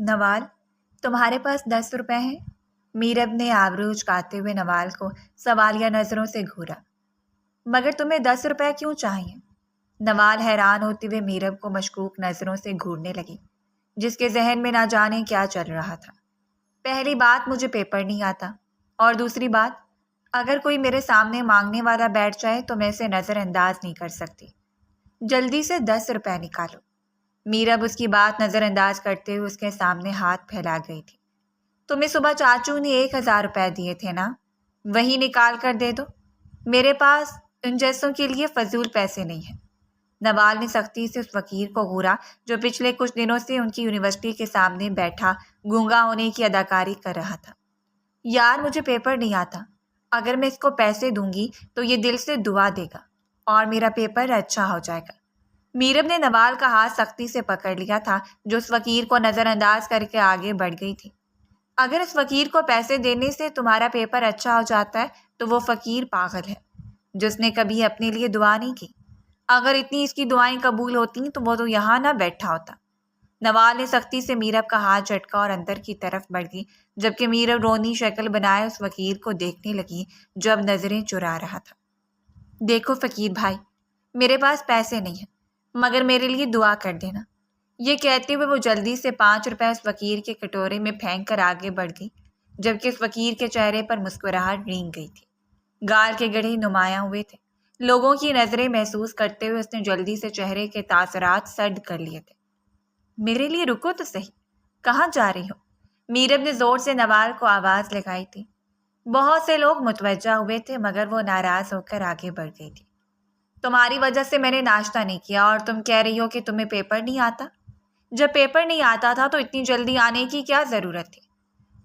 نوال، تمہارے پاس 10 روپے ہیں؟ میرب نے آبرو چکاتے ہوئے نوال کو سوالیہ نظروں سے گھورا۔ مگر تمہیں 10 روپے کیوں چاہیے؟ نوال حیران ہوتے ہوئے میرب کو مشکوک نظروں سے گھورنے لگی، جس کے ذہن میں نہ جانے کیا چل رہا تھا۔ پہلی بات، مجھے پیپر نہیں آتا، اور دوسری بات، اگر کوئی میرے سامنے مانگنے والا بیٹھ جائے تو میں اسے نظر انداز نہیں کر سکتی۔ جلدی سے 10 روپے نکالو۔ میرب اس کی بات نظر انداز کرتے ہوئے اس کے سامنے ہاتھ پھیلا گئی تھی۔ تمہیں صبح چاچو نے 1000 روپے دیے تھے نا، وہی نکال کر دے دو۔ میرے پاس ان جیسوں کے لیے فضول پیسے نہیں ہیں۔ نوال نے سختی سے اس فقیر کو گھورا جو پچھلے کچھ دنوں سے ان کی یونیورسٹی کے سامنے بیٹھا گونگا ہونے کی اداکاری کر رہا تھا۔ یار، مجھے پیپر نہیں آتا، اگر میں اس کو پیسے دوں گی تو یہ دل سے دعا دے گا اور میرا پیپر اچھا ہو جائے گا۔ میرب نے نوال کا ہاتھ سختی سے پکڑ لیا تھا جو اس فقیر کو نظر انداز کر کے آگے بڑھ گئی تھی۔ اگر اس فقیر کو پیسے دینے سے تمہارا پیپر اچھا ہو جاتا ہے تو وہ فقیر پاگل ہے، جس نے کبھی اپنے لیے دعا نہیں کی۔ اگر اتنی اس کی دعائیں قبول ہوتی تو وہ تو یہاں نہ بیٹھا ہوتا۔ نوال نے سختی سے میرب کا ہاتھ جھٹکا اور اندر کی طرف بڑھ گئی، جبکہ میرب رونی شکل بنائے اس فقیر کو دیکھنے لگی جو اب نظریں چرا رہا تھا۔ دیکھو فقیر بھائی، میرے پاس پیسے نہیں ہیں، مگر میرے لیے دعا کر دینا۔ یہ کہتے ہوئے وہ جلدی سے 5 روپے اس فقیر کے کٹورے میں پھینک کر آگے بڑھ گئی، جبکہ اس فقیر کے چہرے پر مسکراہٹ رینگ گئی تھی۔ گال کے گڑھے نمایاں ہوئے تھے۔ لوگوں کی نظریں محسوس کرتے ہوئے اس نے جلدی سے چہرے کے تاثرات سرد کر لیے تھے۔ میرے لیے رکو تو صحیح، کہاں جا رہی ہو؟ میرب نے زور سے نوال کو آواز لگائی تھی۔ بہت سے لوگ متوجہ ہوئے تھے مگر وہ ناراض ہو کر آگے بڑھ گئی تھی۔ تمہاری وجہ سے میں نے ناشتہ نہیں کیا اور تم کہہ رہی ہو کہ تمہیں پیپر نہیں آتا؟ جب پیپر نہیں آتا تھا تو اتنی جلدی آنے کی کیا ضرورت تھی؟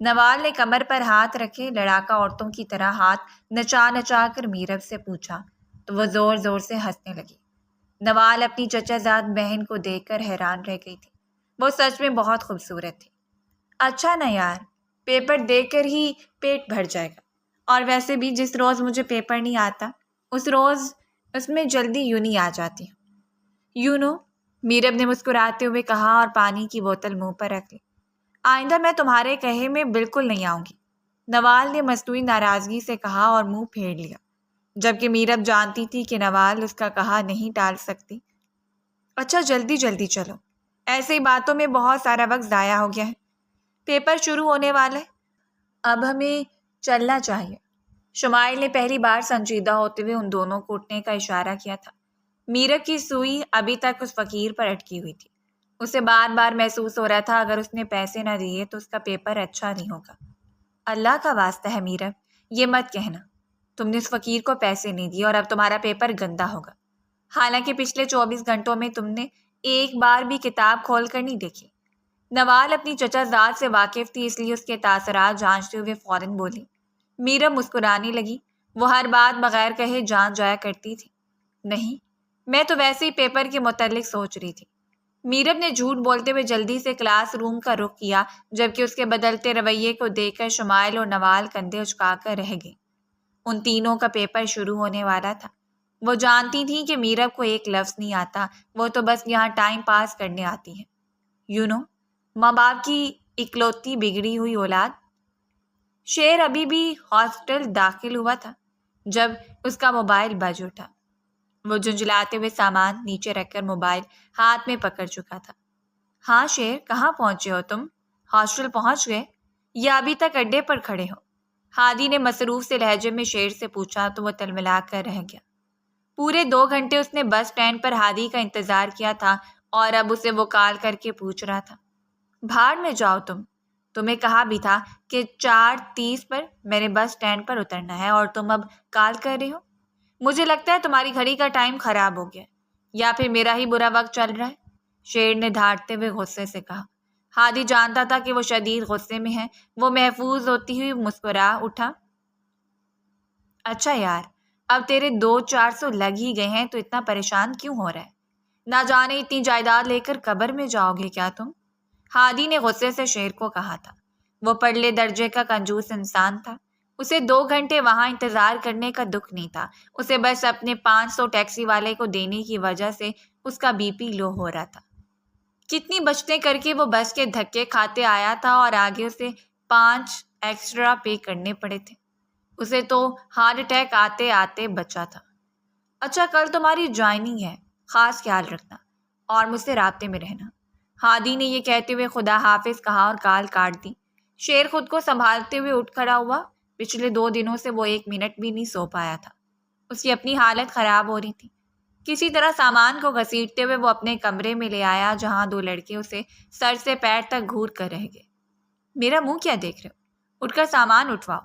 نوال نے کمر پر ہاتھ رکھے لڑاکا عورتوں کی طرح ہاتھ نچا نچا کر میرب سے پوچھا تو وہ زور زور سے ہنسنے لگی۔ نوال اپنی چچا زاد بہن کو دیکھ کر حیران رہ گئی تھی۔ وہ سچ میں بہت خوبصورت تھی۔ اچھا نا یار، پیپر دیکھ کر ہی پیٹ بھر جائے گا، اور ویسے بھی جس روز مجھے پیپر نہیں آتا اس روز اس میں جلدی یوں نہیں آ جاتی ہوں۔ یوں نو، میرب نے مسکراتے ہوئے کہا اور پانی کی بوتل منہ پر رکھ لی۔ آئندہ میں تمہارے کہے میں بالکل نہیں آؤں گی، نوال نے مصنوعی ناراضگی سے کہا اور منہ پھیر لیا، جبکہ میرب جانتی تھی کہ نوال اس کا کہا نہیں ٹال سکتی۔ اچھا جلدی جلدی چلو، ایسے ہی باتوں میں بہت سارا وقت ضائع ہو گیا ہے، پیپر شروع ہونے والا ہے، اب ہمیں چلنا چاہیے۔ شمائل نے پہلی بار سنجیدہ ہوتے ہوئے ان دونوں کو اٹھنے کا اشارہ کیا تھا۔ میرب کی سوئی ابھی تک اس فقیر پر اٹکی ہوئی تھی۔ اسے بار بار محسوس ہو رہا تھا اگر اس نے پیسے نہ دیے تو اس کا پیپر اچھا نہیں ہوگا۔ اللہ کا واسطہ ہے میرب، یہ مت کہنا تم نے اس فقیر کو پیسے نہیں دیے اور اب تمہارا پیپر گندا ہوگا، حالانکہ پچھلے 24 گھنٹوں میں تم نے ایک بار بھی کتاب کھول کر نہیں دیکھی۔ نوال اپنی چچا زاد سے واقف تھی، اس لیے اس کے تاثرات جانچتے ہوئے فوراً بولی۔ میرب مسکرانے لگی، وہ ہر بات بغیر کہے جان جایا کرتی تھی۔ نہیں، میں تو ویسے ہی پیپر کے متعلق سوچ رہی تھی۔ میرب نے جھوٹ بولتے ہوئے جلدی سے کلاس روم کا رخ کیا، جبکہ اس کے بدلتے رویے کو دیکھ کر شمائل اور نوال کندھے اچکا کر رہ گئیں۔ ان تینوں کا پیپر شروع ہونے والا تھا۔ وہ جانتی تھیں کہ میرب کو ایک لفظ نہیں آتا، وہ تو بس یہاں ٹائم پاس کرنے آتی ہے۔ یو نو، ماں باپ کی اکلوتی بگڑی ہوئی اولاد۔ شیر ابھی بھی ہاسپٹل داخل ہوا تھا جب اس کا موبائل بج اٹھا۔ وہ جھنجھلاتے ہوئے سامان نیچے رکھ کر موبائل ہاتھ میں پکڑ چکا تھا۔ ہاں شیر، کہاں پہنچے ہو تم؟ ہاسٹل پہنچ گئے یا ابھی تک اڈے پر کھڑے ہو؟ ہادی نے مصروف سے لہجے میں شیر سے پوچھا تو وہ تلملا کر رہ گیا۔ پورے 2 گھنٹے اس نے بس اسٹینڈ پر ہادی کا انتظار کیا تھا اور اب اسے وہ کال کر کے پوچھ رہا تھا۔ بھاڑ میں جاؤ تمہیں کہا بھی تھا کہ 4:30 پر میں نے بس اسٹینڈ پر اترنا ہے اور تم اب کال کر رہے ہو؟ مجھے لگتا ہے تمہاری گھڑی کا ٹائم خراب ہو گیا، یا پھر میرا ہی برا وقت چل رہا ہے، شیر نے دھاڑتے ہوئے غصے سے کہا۔ ہادی جانتا تھا کہ وہ شدید غصے میں ہے، وہ محفوظ ہوتی ہوئی مسکرا اٹھا۔ اچھا یار، اب تیرے 200-400 لگ ہی گئے ہیں تو اتنا پریشان کیوں ہو رہا ہے؟ نہ جانے اتنی جائیداد لے کر قبر میں جاؤ گے کیا تم؟ ہادی نے غصے سے شیر کو کہا تھا۔ وہ پرلے درجے کا کنجوس انسان تھا، اسے 2 گھنٹے وہاں انتظار کرنے کا دکھ نہیں تھا، اسے بس اپنے 500 ٹیکسی والے کو دینے کی وجہ سے اس کا بی پی لو ہو رہا تھا۔ کتنی بچتیں کر کے وہ بس کے دھکے کھاتے آیا تھا اور آگے اسے 5 ایکسٹرا پے کرنے پڑے تھے۔ اسے تو ہارٹ اٹیک آتے آتے بچا تھا۔ اچھا کل تمہاری جوائننگ ہے، خاص خیال رکھنا اور مجھ سے رابطے میں رہنا۔ ہادی نے یہ کہتے ہوئے خدا حافظ کہا اور کال کاٹ دی۔ شیر خود کو سنبھالتے ہوئے اٹھ کھڑا ہوا۔ پچھلے 2 دنوں سے وہ 1 منٹ بھی نہیں سو پایا تھا۔ اس کی اپنی حالت خراب ہو رہی تھی۔ کسی طرح سامان کو گھسیٹتے ہوئے وہ اپنے کمرے میں لے آیا جہاں 2 لڑکے اسے سر سے پیر تک گھور کر رہ گئے۔ میرا منہ کیا دیکھ رہے ہو؟ اٹھ کر سامان اٹھواؤ،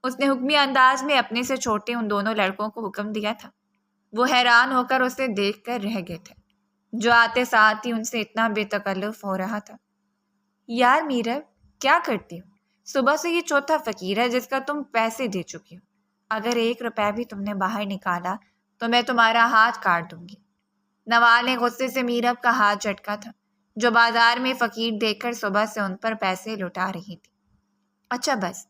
اس نے حکمی انداز میں اپنے سے چھوٹے ان دونوں لڑکوں کو حکم دیا تھا۔ وہ حیران ہو کر اسے دیکھ کر رہ گئے تھے، جو آتے ساتھ ہی ان سے اتنا بے تکلف ہو رہا تھا۔ یار میرب، کیا کرتی ہو؟ صبح سے یہ چوتھا فقیر ہے جس کا تم پیسے دے چکی ہو۔ اگر 1 روپے بھی تم نے باہر نکالا تو میں تمہارا ہاتھ کاٹ دوں گی۔ نوال نے غصے سے میرب کا ہاتھ جھٹکا تھا، جو بازار میں فقیر دیکھ کر صبح سے ان پر پیسے لٹا رہی تھی۔ اچھا بس،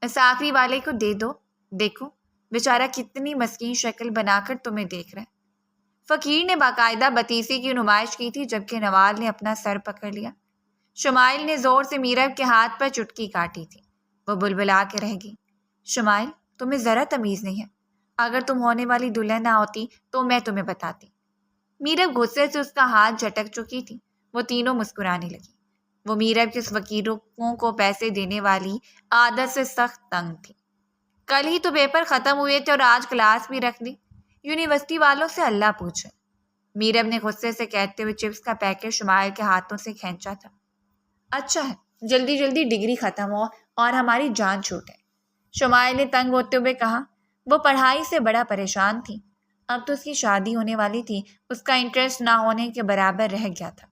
اس آخری والے کو دے دو، دیکھو بیچارہ کتنی مسکین شکل بنا کر تمہیں دیکھ رہا ہے۔ فقیر نے باقاعدہ بتیسی کی نمائش کی تھی جبکہ نوال نے اپنا سر پکڑ لیا۔ شمائل نے زور سے میرب کے ہاتھ پر چٹکی کاٹی تھی۔ وہ بلبلا کے رہ گئی۔ شمائل، تمہیں ذرا تمیز نہیں ہے؟ اگر تم ہونے والی دلہن نہ ہوتی تو میں تمہیں بتاتی۔ میرب غصے سے اس کا ہاتھ جھٹک چکی تھی۔ وہ تینوں مسکرانے لگی۔ وہ میرب کے اس فقیروں کو پیسے دینے والی عادت سے سخت تنگ تھی۔ کل ہی تو پیپر ختم ہوئے تھے اور آج کلاس بھی رکھ دی۔ یونیورسٹی والوں سے اللہ پوچھے۔ میرب نے غصے سے کہتے ہوئے چپس کا پیکٹ شمائل کے ہاتھوں سے کھینچا تھا۔ اچھا ہے، جلدی جلدی ڈگری ختم ہو اور ہماری جان چھوٹے۔ شمائل نے تنگ ہوتے ہوئے کہا۔ وہ پڑھائی سے بڑا پریشان تھی۔ اب تو اس کی شادی ہونے والی تھی، اس کا انٹرسٹ نہ ہونے کے برابر رہ گیا تھا۔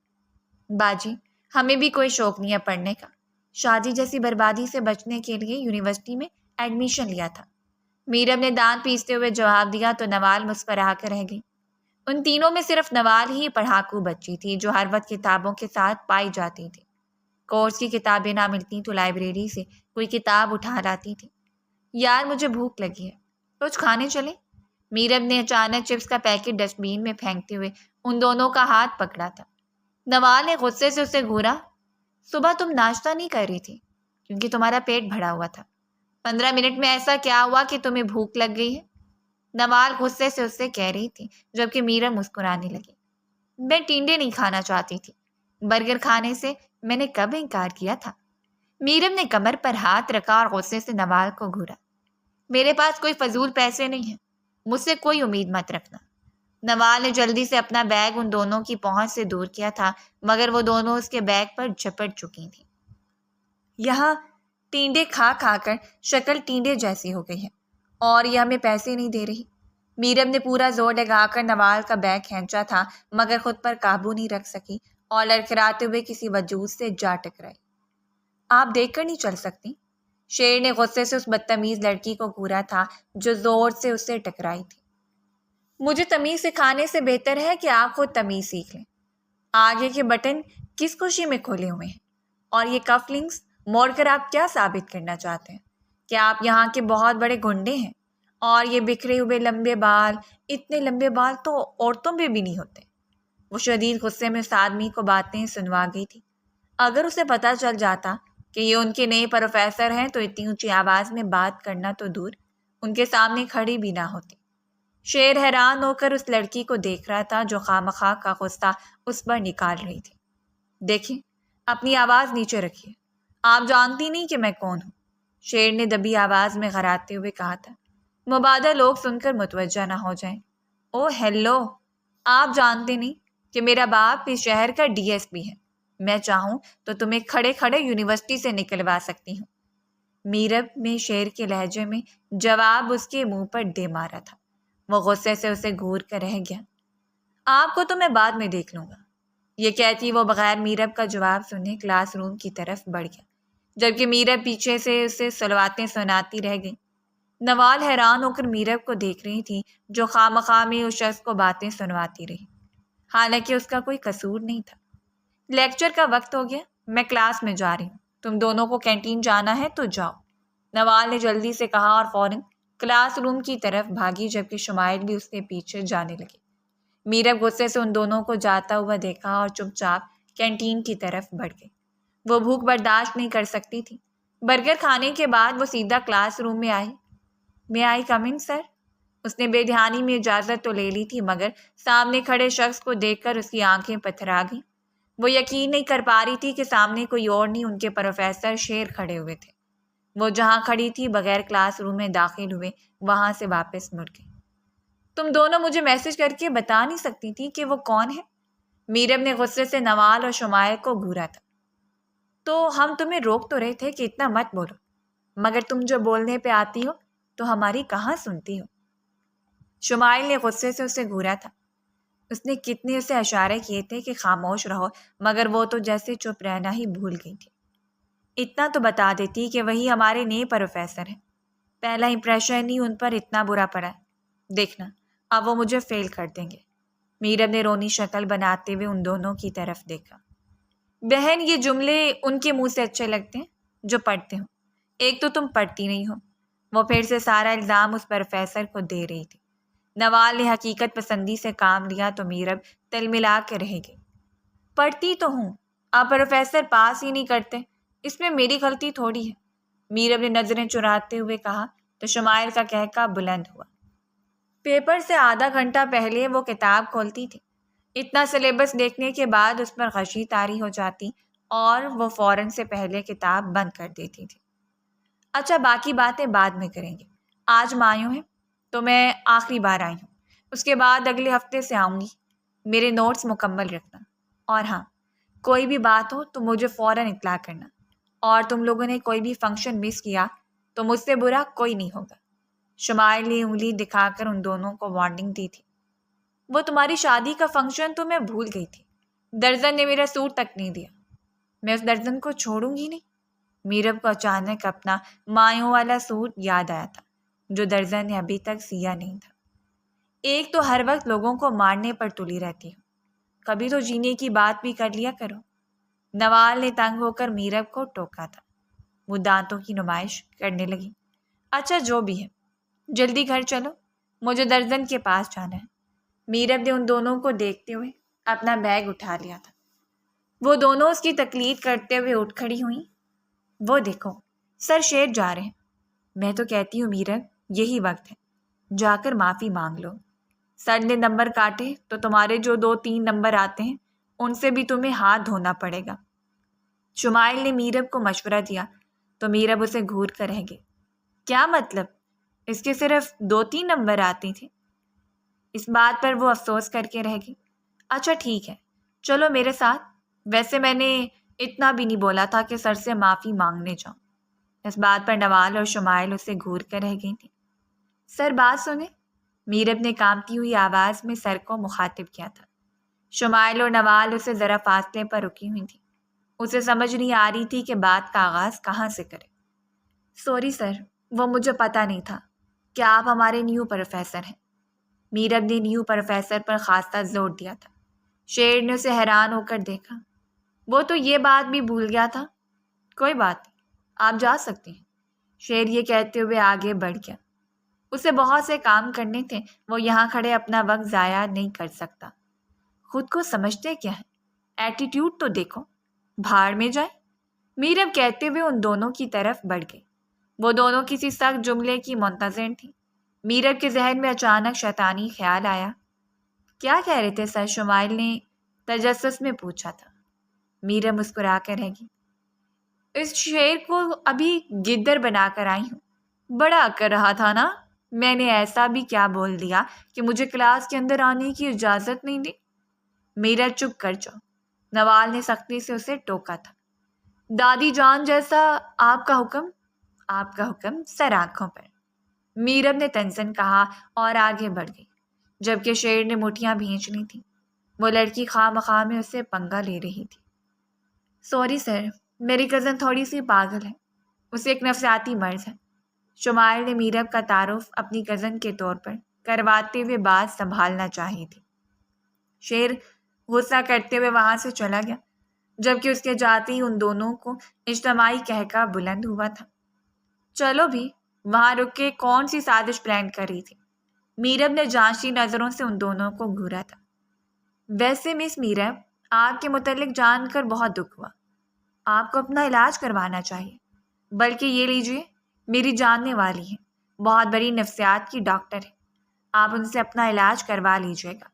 باجی، ہمیں بھی کوئی شوق نہیں ہے پڑھنے کا۔ شادی جیسی بربادی سے بچنے کے لیے یونیورسٹی میں ایڈمیشن لیا تھا۔ میرب نے دانت پیستے ہوئے جواب دیا تو نوال مسکرا کر رہ گئی۔ ان تینوں میں صرف نوال ہی پڑھاکو بچی تھی جو ہر وقت کتابوں کے ساتھ پائی جاتی تھی۔ کورس کی کتابیں نہ ملتی تو لائبریری سے کوئی کتاب اٹھا لاتی تھی۔ یار مجھے بھوک لگی ہے، کچھ کھانے چلے؟ میرب نے اچانک چپس کا پیکٹ ڈسٹ بین میں پھینکتے ہوئے ان دونوں کا ہاتھ پکڑا تھا۔ نوال نے غصے سے اسے گھورا۔ صبح تم ناشتہ نہیں کر رہی تھی کیونکہ تمہارا پیٹ بھرا ہوا تھا۔ 15 منٹ میں ایسا کیا ہوا کہ تمہیں بھوک لگ گئی ہے؟ نوال غصے سے اس سے کہہ رہی تھی جبکہ میرب مسکرانے لگی۔ میں ٹینڈے نہیں کھانا چاہتی تھی، برگر کھانے سے میں نے کب انکار کیا تھا؟ میرب نے کمر پر ہاتھ رکھا اور غصے سے نوال کو گھورا۔ میرے پاس کوئی فضول پیسے نہیں ہیں، مجھ سے کوئی امید مت رکھنا۔ نوال نے جلدی سے اپنا بیگ ان دونوں کی پہنچ سے دور کیا تھا مگر وہ دونوں اس کے بیگ پر جھپٹ چکی تھیں۔ یہاں ٹینڈے کھا کھا کر شکل ٹینڈے جیسی ہو گئی ہے اور یہ ہمیں پیسے نہیں دے رہی۔ میرب نے پورا زور لگا کر نوال کا بیگ کھینچا تھا مگر خود پر قابو نہیں رکھ سکی اور لڑکھڑاتے ہوئے کسی وجود سے جا ٹکرائی۔ آپ دیکھ کر نہیں چل سکتی؟ شیر نے غصے سے اس بدتمیز لڑکی کو گھورا تھا جو زور سے اس سے ٹکرائی تھی۔ مجھے تمیز سکھانے سے بہتر ہے کہ آپ خود تمیز سیکھ لیں۔ آگے کے بٹن کس خوشی میں کھولے ہوئے ہیں اور یہ کف لنکس موڑ کر آپ کیا ثابت کرنا چاہتے ہیں؟ کہ آپ یہاں کے بہت بڑے گنڈے ہیں؟ اور یہ بکھرے ہوئے لمبے بال، اتنے لمبے بال تو عورتوں پہ بھی نہیں ہوتے۔ وہ شدید غصے میں اس آدمی کو باتیں سنوا گئی تھی۔ اگر اسے پتہ چل جاتا کہ یہ ان کے نئے پروفیسر ہیں تو اتنی اونچی آواز میں بات کرنا تو دور، ان کے سامنے کھڑی بھی نہ ہوتی۔ شیر حیران ہو کر اس لڑکی کو دیکھ رہا تھا جو خواہ کا غصہ اس پر نکال رہی تھی۔ دیکھیں، اپنی آواز نیچے رکھیے، آپ جانتی نہیں کہ میں کون ہوں، شیر نے دبی آواز میں غراتے ہوئے کہا تھا۔ مبادہ لوگ سن کر متوجہ نہ ہو جائیں۔ او ہیلو، آپ جانتے نہیں کہ میرا باپ اس شہر کا ڈی ایس پی ہے، میں چاہوں تو تمہیں کھڑے کھڑے یونیورسٹی سے نکلوا سکتی ہوں۔ میرب نے شیر کے لہجے میں جواب اس کے منہ پر دے مارا تھا۔ وہ غصے سے اسے گھور کر رہ گیا۔ آپ کو تو میں بعد میں دیکھ لوں گا، یہ کہتی وہ بغیر میرب کا جواب سنے کلاس روم کی طرف بڑھ گیا جبکہ میرب پیچھے سے اسے صلواتیں سناتی رہ گئی۔ نوال حیران ہو کر میرب کو دیکھ رہی تھی جو خواہ میں اس شخص کو باتیں سنواتی رہی، حالانکہ اس کا کوئی قصور نہیں تھا۔ لیکچر کا وقت ہو گیا، میں کلاس میں جا رہی ہوں، تم دونوں کو کینٹین جانا ہے تو جاؤ، نوال نے جلدی سے کہا اور فوراً کلاس روم کی طرف بھاگی جبکہ شمائل بھی اس کے پیچھے جانے لگی۔ میرب غصے سے ان دونوں کو جاتا ہوا دیکھا اور چپ چاپ کینٹین کی طرف بڑھ گئی۔ وہ بھوک برداشت نہیں کر سکتی تھی۔ برگر کھانے کے بعد وہ سیدھا کلاس روم میں آئی۔ میں آئی کم ان سر؟ اس نے بے دھیانی میں اجازت تو لے لی تھی، مگر سامنے کھڑے شخص کو دیکھ کر اس کی آنکھیں پتھرا گئیں۔ وہ یقین نہیں کر پا رہی تھی کہ سامنے کوئی اور نہیں، ان کے پروفیسر شیر کھڑے ہوئے تھے۔ وہ جہاں کھڑی تھی بغیر کلاس روم میں داخل ہوئے وہاں سے واپس مڑ گئی۔ تم دونوں مجھے میسج کر کے بتا نہیں سکتی تھی کہ وہ کون ہے؟ میرب نے غصے سے نوال اور شمائل کو گھورا تھا۔ تو ہم تمہیں روک تو رہے تھے کہ اتنا مت بولو، مگر تم جو بولنے پہ آتی ہو تو ہماری کہاں سنتی ہو؟ شمائل نے غصے سے اسے گھورا تھا۔ اس نے کتنے اسے اشارے کیے تھے کہ خاموش رہو، مگر وہ تو جیسے چپ رہنا ہی بھول گئی تھی۔ اتنا تو بتا دیتی کہ وہی ہمارے نئے پروفیسر ہیں۔ پہلا امپریشن ہی ان پر اتنا برا پڑا ہے۔ دیکھنا اب وہ مجھے فیل کر دیں گے۔ میرب نے رونی شکل بناتے ہوئے ان دونوں کی طرف دیکھا۔ بہن، یہ جملے ان کے منہ سے اچھے لگتے ہیں جو پڑھتے ہوں، ایک تو تم پڑھتی نہیں ہو۔ وہ پھر سے سارا الزام اس پروفیسر کو دے رہی تھی۔ نوال نے حقیقت پسندی سے کام لیا تو میرب تل ملا کے رہ گئی۔ پڑھتی تو ہوں، آپ پروفیسر پاس ہی نہیں کرتے، اس میں میری غلطی تھوڑی ہے، میرب نے نظریں چراتے ہوئے کہا تو شمائل کا کہکا بلند ہوا۔ پیپر سے آدھا گھنٹہ پہلے وہ کتاب کھولتی تھی۔ اتنا سلیبس دیکھنے کے بعد اس پر غشی طاری ہو جاتی اور وہ فوراً سے پہلے کتاب بند کر دیتی تھی۔ اچھا، باقی باتیں بعد میں کریں گے، آج مایوں ہے تو میں آخری بار آئی ہوں، اس کے بعد اگلے ہفتے سے آؤں گی۔ میرے نوٹس مکمل رکھنا، اور ہاں، کوئی بھی بات ہو تو مجھے فوراً اطلاع کرنا، اور تم لوگوں نے کوئی بھی فنکشن مس کیا تو مجھ سے برا کوئی نہیں ہوگا۔ شمائل نے انگلی دکھا کر ان دونوں کو وارننگ دی تھی۔ وہ تمہاری شادی کا فنکشن تو میں بھول گئی تھی، درزن نے میرا سوٹ تک نہیں دیا، میں اس درزن کو چھوڑوں گی نہیں۔ میرب کو اچانک اپنا مایوں والا سوٹ یاد آیا تھا جو درزن نے ابھی تک سیا نہیں تھا۔ ایک تو ہر وقت لوگوں کو مارنے پر تلی رہتی ہو، کبھی تو جینے کی بات بھی کر لیا کرو۔ نوال نے تنگ ہو کر میرب کو ٹوکا تھا۔ وہ دانتوں کی نمائش کرنے لگی۔ اچھا جو بھی ہے، جلدی گھر چلو، مجھے درزن کے پاس جانا ہے۔ میرب نے ان دونوں کو دیکھتے ہوئے اپنا بیگ اٹھا لیا تھا۔ وہ دونوں اس کی تقلید کرتے ہوئے اٹھ کھڑی ہوئیں۔ وہ دیکھو، سر شیر جا رہے ہیں۔ میں تو کہتی ہوں میرب، یہی وقت ہے، جا کر معافی مانگ لو۔ سر نے نمبر کاٹے تو تمہارے جو 2-3 نمبر آتے ہیں ان سے بھی تمہیں ہاتھ دھونا پڑے گا۔ شمائل نے میرب کو مشورہ دیا تو میرب اسے گھور کر رہ گئی۔ کیا مطلب؟ اس کے صرف 2-3 نمبر آتے تھے؟ اس بات پر وہ افسوس کر کے رہ گئی۔ اچھا ٹھیک ہے، چلو میرے ساتھ، ویسے میں نے اتنا بھی نہیں بولا تھا کہ سر سے معافی مانگنے جاؤں۔ اس بات پر نوال اور شمائل اسے گھور کر رہ گئی تھی۔ سر بات سنیں، میرب نے کانپتی ہوئی آواز میں سر کو مخاطب کیا تھا۔ شمائل اور نوال اسے ذرا فاصلے پر رکی ہوئی تھی۔ اسے سمجھ نہیں آ رہی تھی کہ بات کا آغاز کہاں سے کرے۔ سوری سر، وہ مجھے پتہ نہیں تھا کہ آپ ہمارے نیو پروفیسر ہیں۔ میرب نے نیو پروفیسر پر خاصا زور دیا تھا۔ شیر نے اسے حیران ہو کر دیکھا۔ وہ تو یہ بات بھی بھول گیا تھا۔ کوئی بات نہیں، آپ جا سکتے ہیں۔ شیر یہ کہتے ہوئے آگے بڑھ گیا۔ اسے بہت سے کام کرنے تھے، وہ یہاں کھڑے اپنا وقت ضائع نہیں کر سکتا۔ خود کو سمجھتے کیا ہے؟ ایٹیٹیوڈ تو دیکھو، بھاڑ میں جائے۔ میرب کہتے ہوئے ان دونوں کی طرف بڑھ گئی۔ وہ دونوں کسی سخت جملے کی منتظر تھیں۔ میرب کے ذہن میں اچانک شیطانی خیال آیا۔ کیا کہہ رہے تھے سر؟ شمائل نے تجسس میں پوچھا تھا۔ میرب مسکرا کر رہ گئی۔ اس شیر کو ابھی گدر بنا کر آئی ہوں۔ بڑا کر رہا تھا نا، میں نے ایسا بھی کیا بول دیا کہ مجھے کلاس کے اندر آنے کی اجازت نہیں دی؟ میرب چپ کر جاؤ، نوال نے سختی سے اسے ٹوکا تھا۔ دادی جان جیسا آپ کا حکم؟ آپ کا حکم سر آنکھوں پر، میرب نے تنزن کہا اور آگے بڑھ گئی، جبکہ شیر نے مٹھیاں بھینچ لی تھیں۔ وہ لڑکی خواہ مخواہ میں اسے پنگا لے رہی تھی۔ سوری سر، میری کزن تھوڑی سی پاگل ہے، اسے ایک نفسیاتی مرض ہے۔ شمائل نے میرب کا تعارف اپنی کزن کے طور پر کرواتے ہوئے بات سنبھالنا چاہی تھی۔ شیر غصہ کرتے ہوئے وہاں سے چلا گیا، جبکہ اس کے جاتے ہی ان دونوں کو اجتماعی کہکا بلند ہوا تھا۔ چلو بھی، وہاں رک کے کون سی سازش پلان کر رہی تھی؟ میرب نے جانچی نظروں سے ان دونوں کو گھورا تھا۔ ویسے مس میرب، آپ کے متعلق جان کر بہت دکھ ہوا۔ آپ کو اپنا علاج کروانا چاہیے۔ بلکہ یہ لیجیے، میری جاننے والی ہے، بہت بڑی نفسیات کی ڈاکٹر ہے، آپ ان سے اپنا علاج کروا لیجیے گا،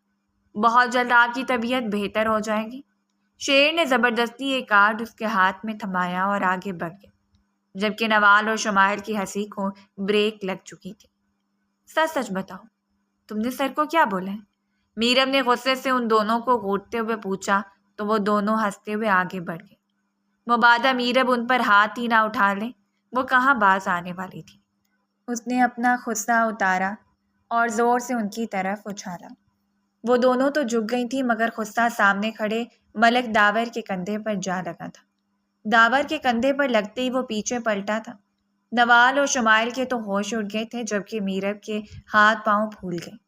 بہت جلد آپ کی طبیعت بہتر ہو جائے گی۔ شیر نے زبردستی ایک کارڈ اس کے ہاتھ میں تھمایا اور آگے بڑھ گیا، جبکہ نوال اور شمائل کی ہنسی کو بریک لگ چکی تھی۔ سچ سچ بتاؤ، تم نے سر کو کیا بولا ہے؟ میرب نے غصے سے ان دونوں کو گھونٹتے ہوئے پوچھا تو وہ دونوں ہنستے ہوئے آگے بڑھ گئے۔ مبادا میرب ان پر ہاتھ ہی نہ اٹھا لے، وہ کہاں باز آنے والی تھی۔ اس نے اپنا غصہ اتارا اور زور سے ان کی طرف اچھالا۔ وہ دونوں تو جھک گئی تھیں، مگر غصہ سامنے کھڑے ملک داور کے کندھے پر جا لگا تھا۔ داور کے کندھے پر لگتے ہی وہ پیچھے پلٹا تھا۔ نوال اور شمائل کے تو ہوش اڑ گئے تھے، جبکہ میرب کے ہاتھ پاؤں پھول گئے۔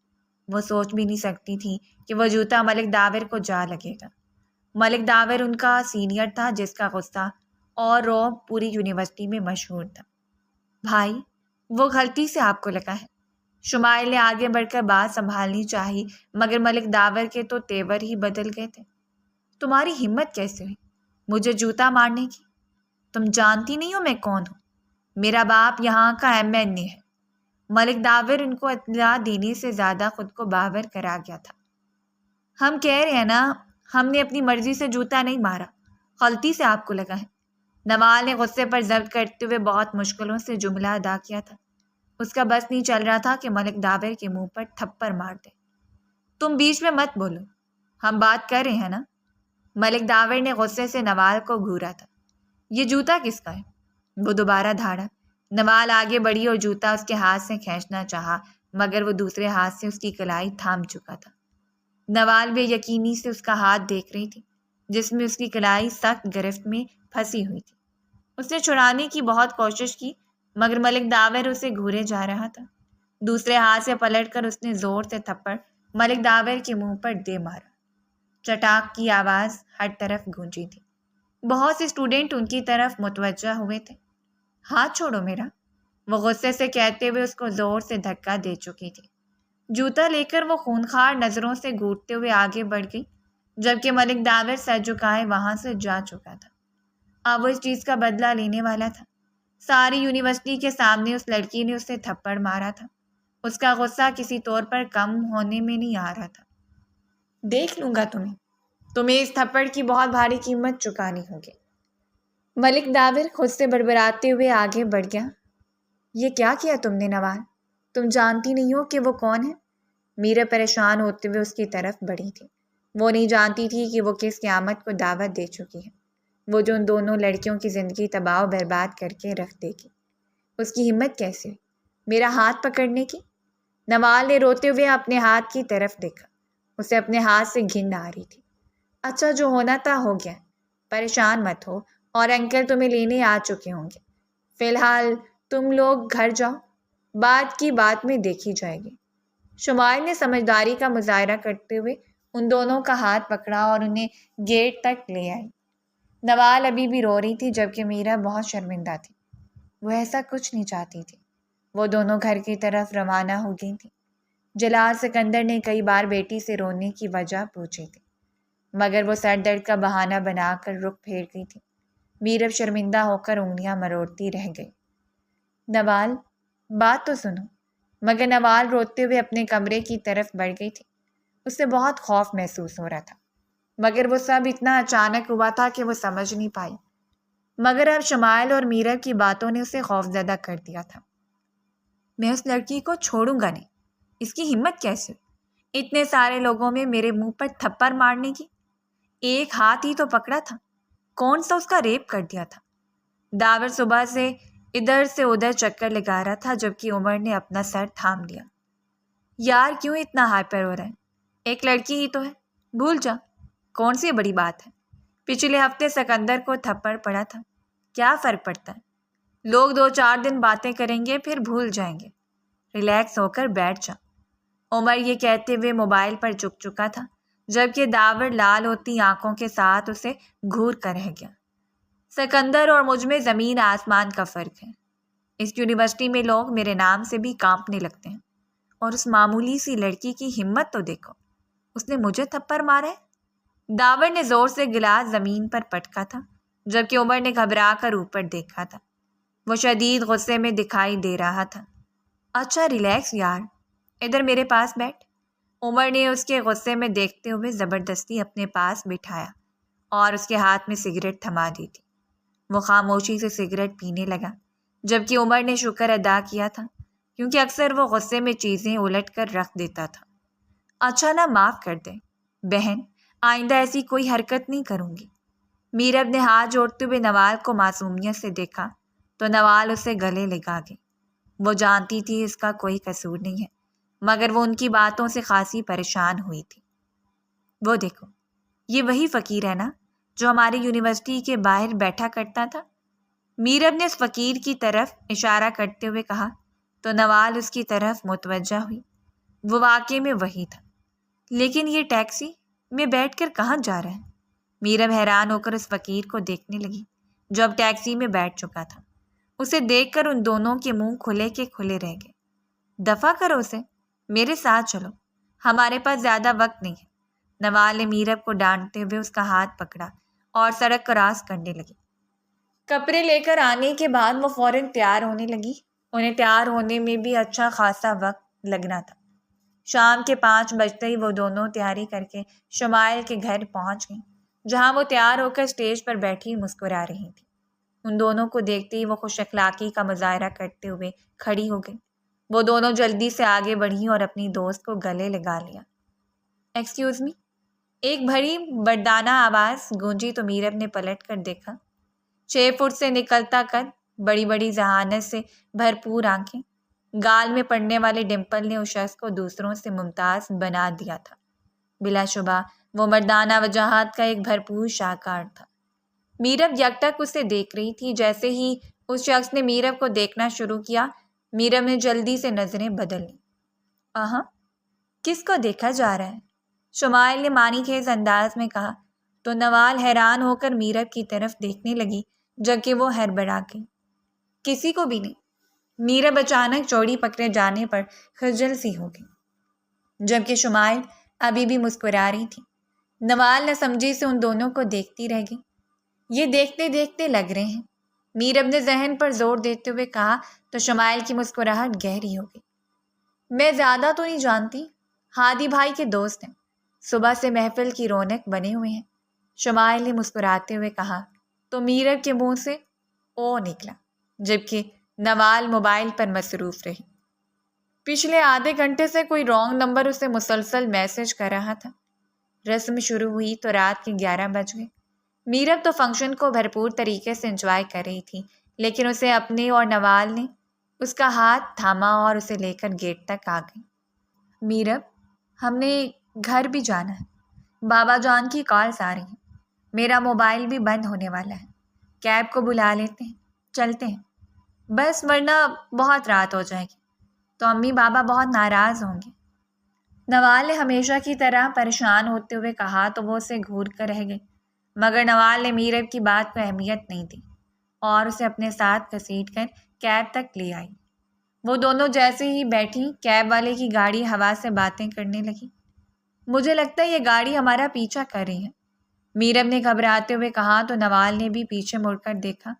وہ سوچ بھی نہیں سکتی تھی کہ وہ جوتا ملک داور کو جا لگے گا۔ ملک داور ان کا سینئر تھا، جس کا غصہ اور رعب پوری یونیورسٹی میں مشہور تھا۔ بھائی، وہ غلطی سے آپ کو لگا ہے۔ شمائل نے آگے بڑھ کر بات سنبھالنی چاہی، مگر ملک داور کے تو تیور ہی بدل گئے تھے۔ تمہاری ہمت کیسے ہوئی مجھے جوتا مارنے کی؟ تم جانتی نہیں ہو میں کون ہوں؟ میرا باپ یہاں کا MNA ہے۔ ملک داور ان کو اطلاع دینے سے زیادہ خود کو باور کرا گیا تھا۔ ہم کہہ رہے ہیں نا، ہم نے اپنی مرضی سے جوتا نہیں مارا، غلطی سے آپ کو لگا ہے۔ نوال نے غصے پر ضبط کرتے ہوئے بہت مشکلوں سے جملہ ادا کیا تھا۔ اس کا بس نہیں چل رہا تھا کہ ملک داور کے منہ پر تھپڑ مار دے۔ تم بیچ میں مت بولو، ہم بات کر رہے ہیں نا۔ ملک داور نے غصے سے نوال کو گھورا تھا۔ یہ جوتا کس کا ہے؟ وہ دوبارہ دھاڑا۔ نوال آگے بڑھی اور جوتا اس کے ہاتھ سے کھینچنا چاہا، مگر وہ دوسرے ہاتھ سے اس کی کلائی تھام چکا تھا۔ نوال بے یقینی سے اس کا ہاتھ دیکھ رہی تھی، جس میں اس کی کلائی سخت گرفت میں پھنسی ہوئی تھی۔ اس نے چھڑانے کی بہت کوشش کی، مگر ملک داور اسے گھورے جا رہا تھا۔ دوسرے ہاتھ سے پلٹ کر اس نے زور سے تھپڑ ملک داور کے منہ پر دے مارا۔ چٹاک کی آواز ہر طرف گونجی تھی۔ بہت سے اسٹوڈنٹ ان کی طرف متوجہ ہوئے تھے۔ ہاتھ چھوڑو میرا، وہ غصے سے کہتے ہوئے اس کو زور سے دھکا دے چکی تھی۔ جوتا لے کر وہ خونخوار نظروں سے گھورتے ہوئے آگے بڑھ گئی، جبکہ ملک داور سر جھکائے وہاں سے جا چکا تھا۔ اب وہ اس چیز کا بدلہ لینے والا تھا۔ ساری یونیورسٹی کے سامنے اس لڑکی نے اسے تھپڑ مارا تھا۔ اس کا غصہ کسی طور پر کم ہونے میں نہیں آ رہا تھا۔ دیکھ لوں گا تمہیں اس تھپڑ کی بہت بھاری قیمت چکانی ہوگی۔ ملک داور خود سے بڑبڑاتے ہوئے آگے بڑھ گیا۔ یہ کیا کیا تم نے نوال؟ تم جانتی نہیں ہو کہ وہ کون ہے؟ میرا پریشان ہوتے ہوئے اس کی طرف بڑھی تھی۔ وہ نہیں جانتی تھی کہ وہ کس قیامت کو دعوت دے چکی ہے، وہ جو ان دونوں لڑکیوں کی زندگی تباہ و برباد کر کے رکھ دے گی۔ اس کی ہمت کیسے ہوئی میرا ہاتھ پکڑنے کی؟ نوال نے روتے ہوئے اپنے ہاتھ کی طرف دیکھا۔ اسے اپنے ہاتھ سے گھن آ رہی تھی۔ اچھا، جو ہونا تھا ہو گیا، پریشان مت ہو، اور انکل تمہیں لینے آ چکے ہوں گے۔ فی الحال تم لوگ گھر جاؤ، بات کی بات میں دیکھی جائے گی۔ شمائل نے سمجھداری کا مظاہرہ کرتے ہوئے ان دونوں کا ہاتھ پکڑا اور انہیں گیٹ تک لے آئی۔ نوال ابھی بھی رو رہی تھی، جبکہ میرا بہت شرمندہ تھی۔ وہ ایسا کچھ نہیں چاہتی تھی۔ وہ دونوں گھر کی طرف روانہ ہو گئی تھیں۔ جلال سکندر نے کئی بار بیٹی سے رونے کی وجہ پوچھی تھی، مگر وہ سر درد کا بہانہ بنا کر رخ پھیر گئی تھی۔ میرب شرمندہ ہو کر انگلیاں مروڑتی رہ گئی۔ نوال، بات تو سنو۔ مگر نوال روتے ہوئے اپنے کمرے کی طرف بڑھ گئی تھی۔ اسے بہت خوف محسوس ہو رہا تھا، مگر وہ سب اتنا اچانک ہوا تھا کہ وہ سمجھ نہیں پائی۔ مگر اب شمائل اور میرب کی باتوں نے اسے خوفزدہ کر دیا تھا۔ میں اس لڑکی کو چھوڑوں گا نہیں۔ اس کی ہمت کیسے ہوئی اتنے سارے لوگوں میں میرے منہ پر تھپڑ مارنے کی؟ ایک ہاتھ ہی تو پکڑا تھا، کون سا اس کا ریپ کر دیا تھا؟ داور صبح سے ادھر سے ادھر چکر لگا رہا تھا، جبکہ عمر نے اپنا سر تھام لیا۔ یار کیوں اتنا ہائپر ہو رہا ہے؟ ایک لڑکی ہی تو ہے، بھول جا، کون سی بڑی بات ہے؟ پچھلے ہفتے سکندر کو تھپڑ پڑا تھا، کیا فرق پڑتا ہے؟ لوگ 2-4 دن باتیں کریں گے پھر بھول جائیں گے، ریلیکس ہو کر بیٹھ جا۔ عمر یہ کہتے ہوئے موبائل پر جھک چکا تھا، جبکہ داور لال ہوتی آنکھوں کے ساتھ اسے گھور کر رہ گیا۔ سکندر اور مجھ میں زمین آسمان کا فرق ہے۔ اس یونیورسٹی میں لوگ میرے نام سے بھی کانپنے لگتے ہیں، اور اس معمولی سی لڑکی کی ہمت تو دیکھو، اس نے مجھے تھپڑ مارا ہے۔ داور نے زور سے گلاس زمین پر پٹکا تھا، جبکہ عمر نے گھبرا کر اوپر دیکھا تھا۔ وہ شدید غصے میں دکھائی دے رہا تھا۔ اچھا ریلیکس یار، ادھر میرے پاس بیٹھ۔ عمر نے اس کے غصے میں دیکھتے ہوئے زبردستی اپنے پاس بٹھایا اور اس کے ہاتھ میں سگریٹ تھما دی تھی۔ وہ خاموشی سے سگریٹ پینے لگا، جبکہ عمر نے شکر ادا کیا تھا، کیونکہ اکثر وہ غصے میں چیزیں الٹ کر رکھ دیتا تھا۔ اچھا نا، معاف کر دے بہن، آئندہ ایسی کوئی حرکت نہیں کروں گی۔ میرب نے ہاتھ جوڑتے ہوئے نوال کو معصومیت سے دیکھا تو نوال اسے گلے لگا گئی۔ وہ جانتی تھی اس کا کوئی قصور نہیں ہے، مگر وہ ان کی باتوں سے خاصی پریشان ہوئی تھی۔ وہ دیکھو، یہ وہی فقیر ہے نا جو ہماری یونیورسٹی کے باہر بیٹھا کرتا تھا؟ میرب نے اس فقیر کی طرف اشارہ کرتے ہوئے کہا تو نوال اس کی طرف متوجہ ہوئی۔ وہ واقعے میں وہی تھا، لیکن یہ ٹیکسی میں بیٹھ کر کہاں جا رہا ہے؟ میرب حیران ہو کر اس فقیر کو دیکھنے لگی جو اب ٹیکسی میں بیٹھ چکا تھا۔ اسے دیکھ کر ان دونوں کے منہ کھلے کے کھلے رہ گئے۔ دفع کرو اسے، میرے ساتھ چلو، ہمارے پاس زیادہ وقت نہیں ہے۔ نوال نے میرب کو ڈانٹتے ہوئے اس کا ہاتھ پکڑا اور سڑک کراس کرنے لگی۔ کپڑے لے کر آنے کے بعد وہ فوراً تیار ہونے لگی۔ انہیں تیار ہونے میں بھی اچھا خاصا وقت لگنا تھا۔ شام کے 5 بجتے ہی وہ دونوں تیاری کر کے شمائل کے گھر پہنچ گئیں، جہاں وہ تیار ہو کر اسٹیج پر بیٹھی مسکرا رہی تھی۔ ان دونوں کو دیکھتے ہی وہ خوش اخلاقی کا مظاہرہ کرتے ہوئے کھڑی ہو گئی۔ وہ دونوں جلدی سے آگے بڑھیں اور اپنی دوست کو گلے لگا لیا۔ ایکسکیوز می، ایک بھری مردانہ آواز گونجی تو میرب نے پلٹ کر دیکھا۔ 6 فٹ سے نکلتا قد، بڑی بڑی ذہانت سے بھرپور آنکھیں، گال میں پڑنے والے ڈمپل نے اس شخص کو دوسروں سے ممتاز بنا دیا تھا۔ بلا شبہ وہ مردانہ وجاہت کا ایک بھرپور شاہکار تھا۔ میرب یکٹک اسے دیکھ رہی تھی۔ جیسے ہی اس شخص نے میرب کو دیکھنا شروع کیا، میرب نے جلدی سے نظریں بدل لیں۔ آہاں، کس کو دیکھا جا رہا ہے؟ شمائل نے معنی خیز انداز میں کہا تو نوال حیران ہو کر میرب کی طرف دیکھنے لگی، جبکہ وہ ہڑبڑا گئی۔ کسی کو بھی نہیں۔ میرب اچانک چوڑی پکڑے جانے پر خجل سی ہو گئی، جبکہ شمائل ابھی بھی مسکرا رہی تھی۔ نوال نہ سمجھی سے ان دونوں کو دیکھتی رہ گئی۔ یہ دیکھتے دیکھتے لگ رہے ہیں، میرب نے ذہن پر زور دیتے ہوئے کہا تو شمائل کی مسکراہٹ گہری ہو گئی۔ میں زیادہ تو نہیں جانتی، ہادی بھائی کے دوست ہیں، صبح سے محفل کی رونق بنے ہوئے ہیں، شمائل نے مسکراتے ہوئے کہا تو میرب کے منہ سے او نکلا، جبکہ نوال موبائل پر مصروف رہی۔ پچھلے آدھے گھنٹے سے کوئی رانگ نمبر اسے مسلسل میسج کر رہا تھا۔ رسم شروع ہوئی تو رات کے 11 بج گئے۔ میرب تو فنکشن کو بھرپور طریقے سے انجوائے کر رہی تھی، لیکن اسے اپنے اور نوال نے اس کا ہاتھ تھاما اور اسے لے کر گیٹ تک آ گئی۔ میرب، ہم نے گھر بھی جانا ہے، بابا جان کی کالز آ رہی ہیں، میرا موبائل بھی بند ہونے والا ہے، کیب کو بلا لیتے ہیں، چلتے ہیں بس، ورنہ بہت رات ہو جائے گی تو امی بابا بہت ناراض ہوں گے۔ نوال نے ہمیشہ کی طرح پریشان ہوتے ہوئے کہا تو وہ اسے گھور کر رہ گئی، مگر نوال نے میرب کی بات کو اہمیت نہیں دی اور اسے اپنے ساتھ گھسیٹ کر کیب تک لے آئی۔ وہ دونوں جیسے ہی بیٹھی، کیب والے کی گاڑی ہوا سے باتیں کرنے لگی۔ مجھے لگتا ہے یہ گاڑی ہمارا پیچھا کر رہی ہے، میرب نے گھبراتے ہوئے کہا تو نوال نے بھی پیچھے مڑ کر دیکھا۔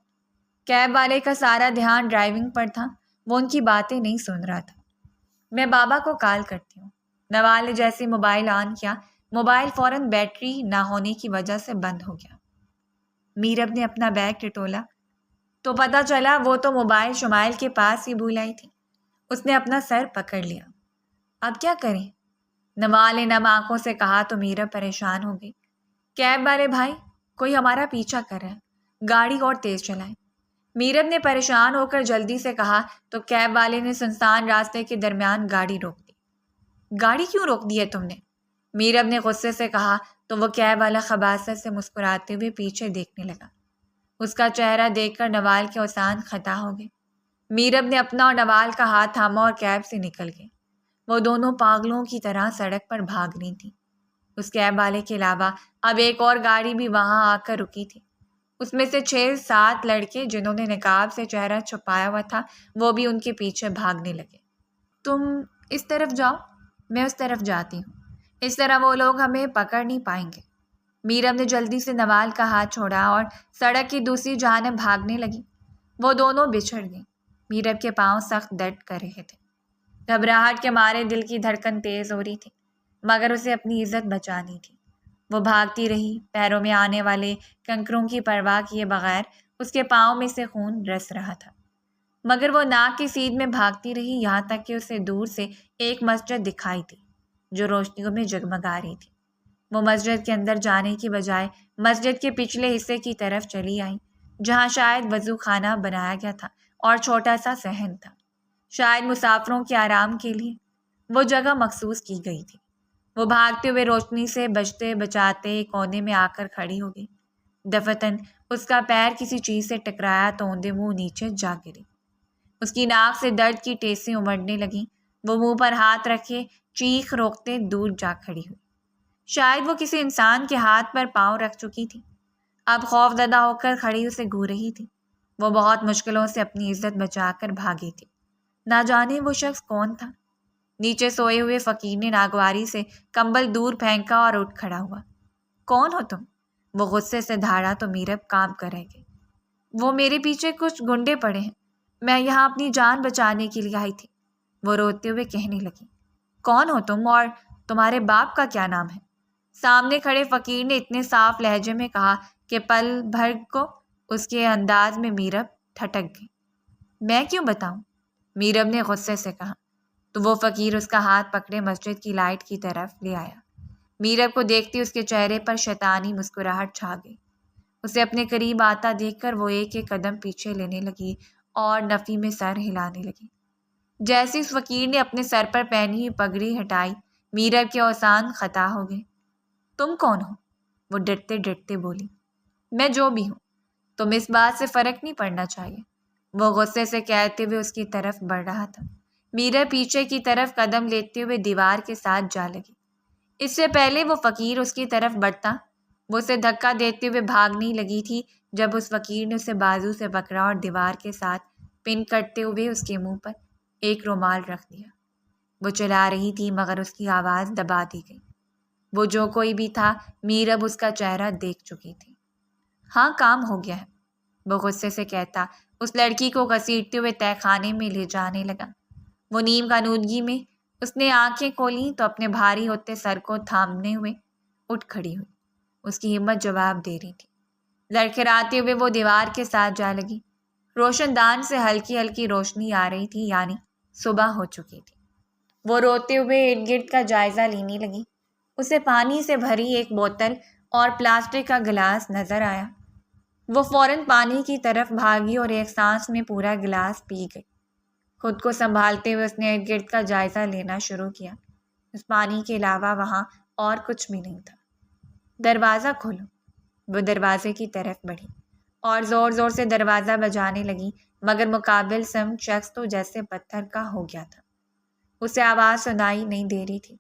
کیب والے کا سارا دھیان ڈرائیونگ پر تھا، وہ ان کی باتیں نہیں سن رہا تھا۔ میں بابا کو کال کرتی ہوں۔ نوال نے جیسے موبائل آن کیا، موبائل فوراً بیٹری نہ ہونے کی وجہ سے بند ہو گیا۔ میرب نے اپنا بیگ ٹٹولا تو پتہ چلا وہ تو موبائل شمائل کے پاس ہی بھول آئی تھی۔ اس نے اپنا سر پکڑ لیا۔ اب کیا کریں؟ نوال نے نم آنکھوں سے کہا تو میرب پریشان ہو گئی۔ کیب والے بھائی، کوئی ہمارا پیچھا کر رہا ہے، گاڑی اور تیز چلائیں۔ میرب نے پریشان ہو کر جلدی سے کہا تو کیب والے نے سنسان راستے کے درمیان گاڑی روک دی۔ گاڑی کیوں روک دی ہے تم نے؟ میرب نے غصے سے کہا تو وہ کیب والا خباثت سے مسکراتے ہوئے پیچھے دیکھنے لگا۔ اس کا چہرہ دیکھ کر نوال کے اوسان خطا ہو گئے۔ میرب نے اپنا اور نوال کا ہاتھ تھاما اور کیب سے نکل گئے۔ وہ دونوں پاگلوں کی طرح سڑک پر بھاگ رہی تھیں۔ اس کیب والے کے علاوہ اب ایک اور گاڑی بھی وہاں آ کر رکی تھی۔ اس میں سے 6-7 لڑکے جنہوں نے نقاب سے چہرہ چھپایا ہوا تھا، وہ بھی ان کے پیچھے بھاگنے لگے۔ تم اس طرف جاؤ، میں اس طرف جاتی ہوں، اس طرح وہ لوگ ہمیں پکڑ نہیں پائیں گے۔ میرب نے جلدی سے نوال کا ہاتھ چھوڑا اور سڑک کی دوسری جانب بھاگنے لگی۔ وہ دونوں بچھڑ گئیں۔ میرب کے پاؤں سخت درد کر رہے تھے۔ گھبراہٹ کے مارے دل کی دھڑکن تیز ہو رہی تھی، مگر اسے اپنی عزت بچانی تھی۔ وہ بھاگتی رہی، پیروں میں آنے والے کنکروں کی پرواہ کیے بغیر۔ اس کے پاؤں میں سے خون رس رہا تھا، مگر وہ ناک کی سیدھ میں بھاگتی رہی، یہاں تک کہ اسے دور سے ایک مسجد دکھائی تھی جو روشنیوں میں جگمگا رہی تھی۔ وہ مسجد کے اندر جانے کی بجائے مسجد کے پچھلے حصے کی طرف چلی آئی، جہاں شاید وضو خانہ بنایا گیا تھا اور چھوٹا سا صحن تھا، شاید مسافروں کے آرام کے لیے وہ جگہ مخصوص کی گئی تھی۔ وہ بھاگتے ہوئے روشنی سے بچتے بچاتے کونے میں آ کر کھڑی ہو گئی۔ دفتن اس کا پیر کسی چیز سے ٹکرایا تو اوندے منہ نیچے جا گری۔ اس کی ناک سے درد کی ٹیسیں امڑنے لگیں۔ وہ منہ پر ہاتھ رکھے چیخ روکتے دور جا کھڑی ہوئی۔ شاید وہ کسی انسان کے ہاتھ پر پاؤں رکھ چکی تھی۔ اب خوف زدہ ہو کر کھڑی اسے گھور رہی تھی۔ وہ بہت مشکلوں سے اپنی عزت بچا کر بھاگی تھی۔ نہ جانے وہ شخص کون تھا۔ نیچے سوئے ہوئے فقیر نے ناگواری سے کمبل دور پھینکا اور اٹھ کھڑا ہوا۔ کون ہو تم؟ وہ غصے سے دھاڑا تو میرب کام کر رہ گئی۔ وہ میرے پیچھے کچھ گنڈے پڑے ہیں، میں یہاں اپنی جان بچانے کے لیے آئی تھی، وہ روتے ہوئے کہنے لگی۔ کون ہو تم اور تمہارے باپ کا کیا نام ہے؟ سامنے کھڑے فقیر نے اتنے صاف لہجے میں کہا کہ پل بھر کو اس کے انداز میں میرب ٹھٹک گئی۔ میں کیوں بتاؤں؟ میرب نے غصے سے کہا۔ تو وہ فقیر اس کا ہاتھ پکڑے مسجد کی لائٹ کی طرف لے آیا۔ میرب کو دیکھتی اس کے چہرے پر شیطانی مسکراہٹ چھا گئی۔ اسے اپنے قریب آتا دیکھ کر وہ ایک ایک قدم پیچھے لینے لگی اور نفی میں سر ہلانے لگی۔ جیسے اس فقیر نے اپنے سر پر پہنی ہوئی پگڑی ہٹائی، میرب کے اوسان خطا ہو گئے۔ تم کون ہو؟ وہ ڈرتے ڈرتے بولی۔ میں جو بھی ہوں، تم اس بات سے فرق نہیں پڑنا چاہیے، وہ غصے سے کہتے ہوئے اس کی طرف بڑھ رہا تھا۔ میرب پیچھے کی طرف قدم لیتے ہوئے دیوار کے ساتھ جا لگی۔ اس سے پہلے وہ فقیر اس کی طرف بڑھتا، وہ اسے دھکا دیتے ہوئے بھاگنے لگی تھی جب اس فقیر نے اسے بازو سے پکڑا اور دیوار کے ساتھ پن کرتے ہوئے اس کے منہ پر ایک رومال رکھ دیا۔ وہ چلا رہی تھی مگر اس کی آواز دبا دی گئی۔ وہ جو کوئی بھی تھا، میرب اس کا چہرہ دیکھ چکی تھی۔ ہاں، کام ہو گیا ہے، وہ غصے سے کہتا اس لڑکی کو گھسیٹتے ہوئے تہہ خانے میں لے جانے لگا۔ وہ نیم غنودگی میں اس نے آنکھیں کھولیں تو اپنے بھاری ہوتے سر کو تھامنے ہوئے اٹھ کھڑی ہوئی۔ اس کی ہمت جواب دے رہی تھی۔ لڑکھڑاتے ہوئے وہ دیوار کے ساتھ جا لگی۔ روشن دان سے ہلکی ہلکی روشنی آ رہی تھی، یعنی صبح ہو چکی تھی۔ وہ روتے ہوئے ارد گرد کا جائزہ لینے لگی۔ اسے پانی سے بھری ایک بوتل اور پلاسٹک کا گلاس نظر آیا۔ وہ فوراً پانی کی طرف بھاگی اور ایک سانس میں پورا گلاس پی گئی۔ خود کو سنبھالتے ہوئے اس نے ارد گرد کا جائزہ لینا شروع کیا۔ اس پانی کے علاوہ وہاں اور کچھ بھی نہیں تھا۔ دروازہ کھولو، وہ دروازے کی طرف بڑھی اور زور زور سے دروازہ بجانے لگی، مگر مقابل سمت شخص تو جیسے پتھر کا ہو گیا تھا۔ اسے آواز سنائی نہیں دے رہی تھی۔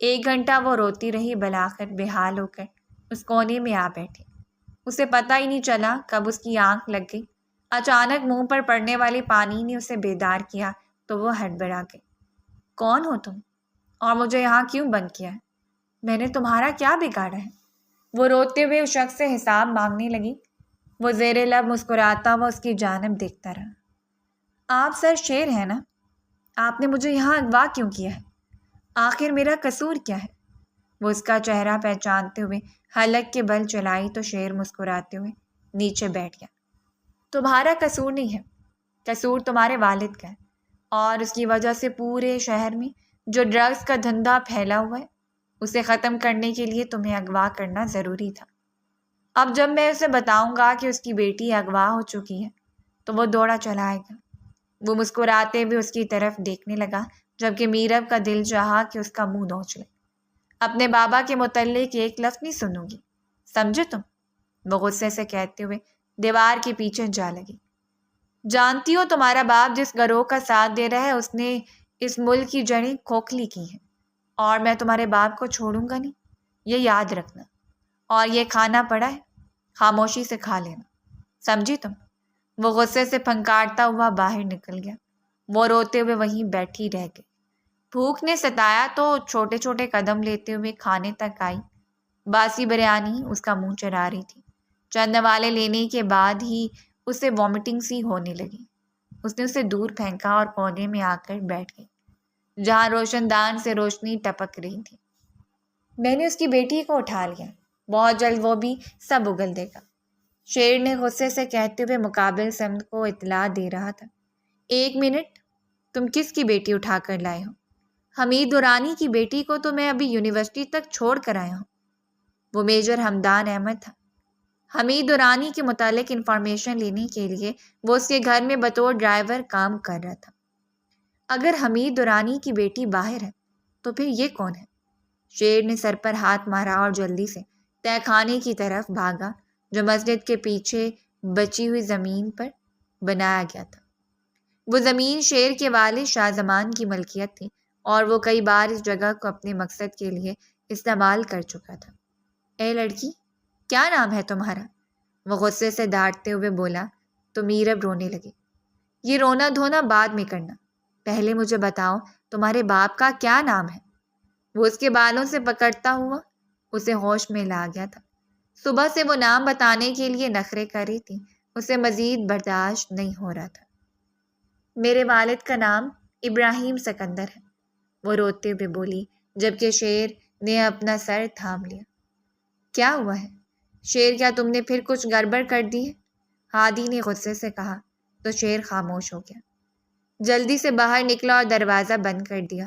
1 گھنٹہ وہ روتی رہی، بالآخر بے حال ہو کر اس کونے میں آ بیٹھی۔ اسے پتہ ہی نہیں چلا کب اس کی آنکھ لگ گئی۔ اچانک منہ پر پڑنے والے پانی نے اسے بیدار کیا تو وہ ہڑبڑا گئی۔ کون ہو تم؟ اور مجھے یہاں کیوں بند کیا ہے؟ میں نے تمہارا کیا بگاڑا ہے؟ وہ روتے ہوئے اس شخص سے حساب مانگنے لگی۔ وہ زیر لب مسکراتا ہوا اس کی جانب دیکھتا رہا۔ آپ سر شیر ہیں نا؟ آپ نے مجھے یہاں اغوا کیوں کیا ہے؟ آخر میرا قصور کیا ہے؟ وہ اس کا چہرہ پہچانتے ہوئے حلق کے بل چلائی تو شیر مسکراتے ہوئے نیچے بیٹھ گیا۔ تمہارا قصور نہیں ہے، قصور تمہارے والد کا ہے، اور اس کی وجہ سے پورے شہر میں جو ڈرگز کا دھندا پھیلا ہوا ہے، اسے ختم کرنے کے لیے تمہیں اغوا کرنا ضروری تھا۔ اب جب میں اسے بتاؤں گا کہ اس کی بیٹی اغوا ہو چکی ہے تو وہ دوڑا چلا آئے گا۔ وہ مسکراتے ہوئے اس کی طرف دیکھنے لگا، جبکہ میرب کا دل چاہا کہ اس کا منہ نوچ لے۔ اپنے بابا کے متعلق ایک لفظ نہیں سنوں گی، سمجھے تم؟ وہ غصے سے کہتے ہوئے دیوار کے پیچھے جا لگی۔ جانتی ہو تمہارا باپ جس گروہ کا ساتھ دے رہا ہے، اس نے اس ملک کی جڑیں کھوکھلی کی ہیں، اور میں تمہارے باپ کو چھوڑوں گا نہیں، یہ یاد رکھنا۔ اور یہ کھانا پڑا ہے، خاموشی سے کھا لینا، سمجھی تم؟ وہ غصے سے پھنکارتا ہوا باہر نکل گیا۔ وہ روتے ہوئے وہیں بیٹھی رہ گئی۔ بھوک نے ستایا تو چھوٹے چھوٹے قدم لیتے ہوئے کھانے تک آئی، باسی بریانی اس کا منہ چرا رہی تھی۔ چند نوالے لینے کے بعد ہی اسے وامٹنگ سی ہونے لگی۔ اس نے اسے دور پھینکا اور کونے میں آ کر بیٹھ گئی جہاں روشن دان سے روشنی ٹپک رہی تھی۔ میں نے اس کی بیٹی کو اٹھا لیا، بہت جلد وہ بھی سب اگل دے گا، شیر نے غصے سے کہتے ہوئے مقابل سمت کو اطلاع دے رہا تھا۔ 1 منٹ، تم کس کی بیٹی اٹھا کر لائے ہو؟ حمید دورانی کی بیٹی کو تو میں ابھی یونیورسٹی تک چھوڑ کر آیا ہوں۔ وہ میجر حمدان احمد تھا۔ حمید دورانی کے متعلق انفارمیشن لینے کے لیے وہ اس کے گھر میں بطور ڈرائیور کام کر رہا تھا۔ اگر حمید دورانی کی بیٹی باہر ہے تو پھر یہ کون ہے؟ شیر نے سر پر ہاتھ مارا اور جلدی سے تہہ خانے کی طرف بھاگا جو مسجد کے پیچھے بچی ہوئی زمین پر بنایا گیا تھا۔ وہ زمین شیر کے والد شاہ زمان کی ملکیت تھی اور وہ کئی بار اس جگہ کو اپنے مقصد کے لیے استعمال کر چکا تھا۔ اے لڑکی، کیا نام ہے تمہارا؟ وہ غصے سے ڈانٹتے ہوئے بولا تو میرب رونے لگی۔ یہ رونا دھونا بعد میں کرنا، پہلے مجھے بتاؤ تمہارے باپ کا کیا نام ہے؟ وہ اس کے بالوں سے پکڑتا ہوا اسے ہوش میں لا گیا تھا۔ صبح سے وہ نام بتانے کے لیے نخرے کر رہی تھی، اسے مزید برداشت نہیں ہو رہا تھا۔ میرے والد کا نام ابراہیم سکندر ہے، وہ روتے ہوئے بولی جبکہ شیر نے اپنا سر تھام لیا۔ کیا ہوا ہے شیر، کیا تم نے پھر کچھ گڑبڑ کر دی ہے؟ ہادی نے غصے سے کہا تو شیر خاموش ہو گیا، جلدی سے باہر نکلا اور دروازہ بند کر دیا۔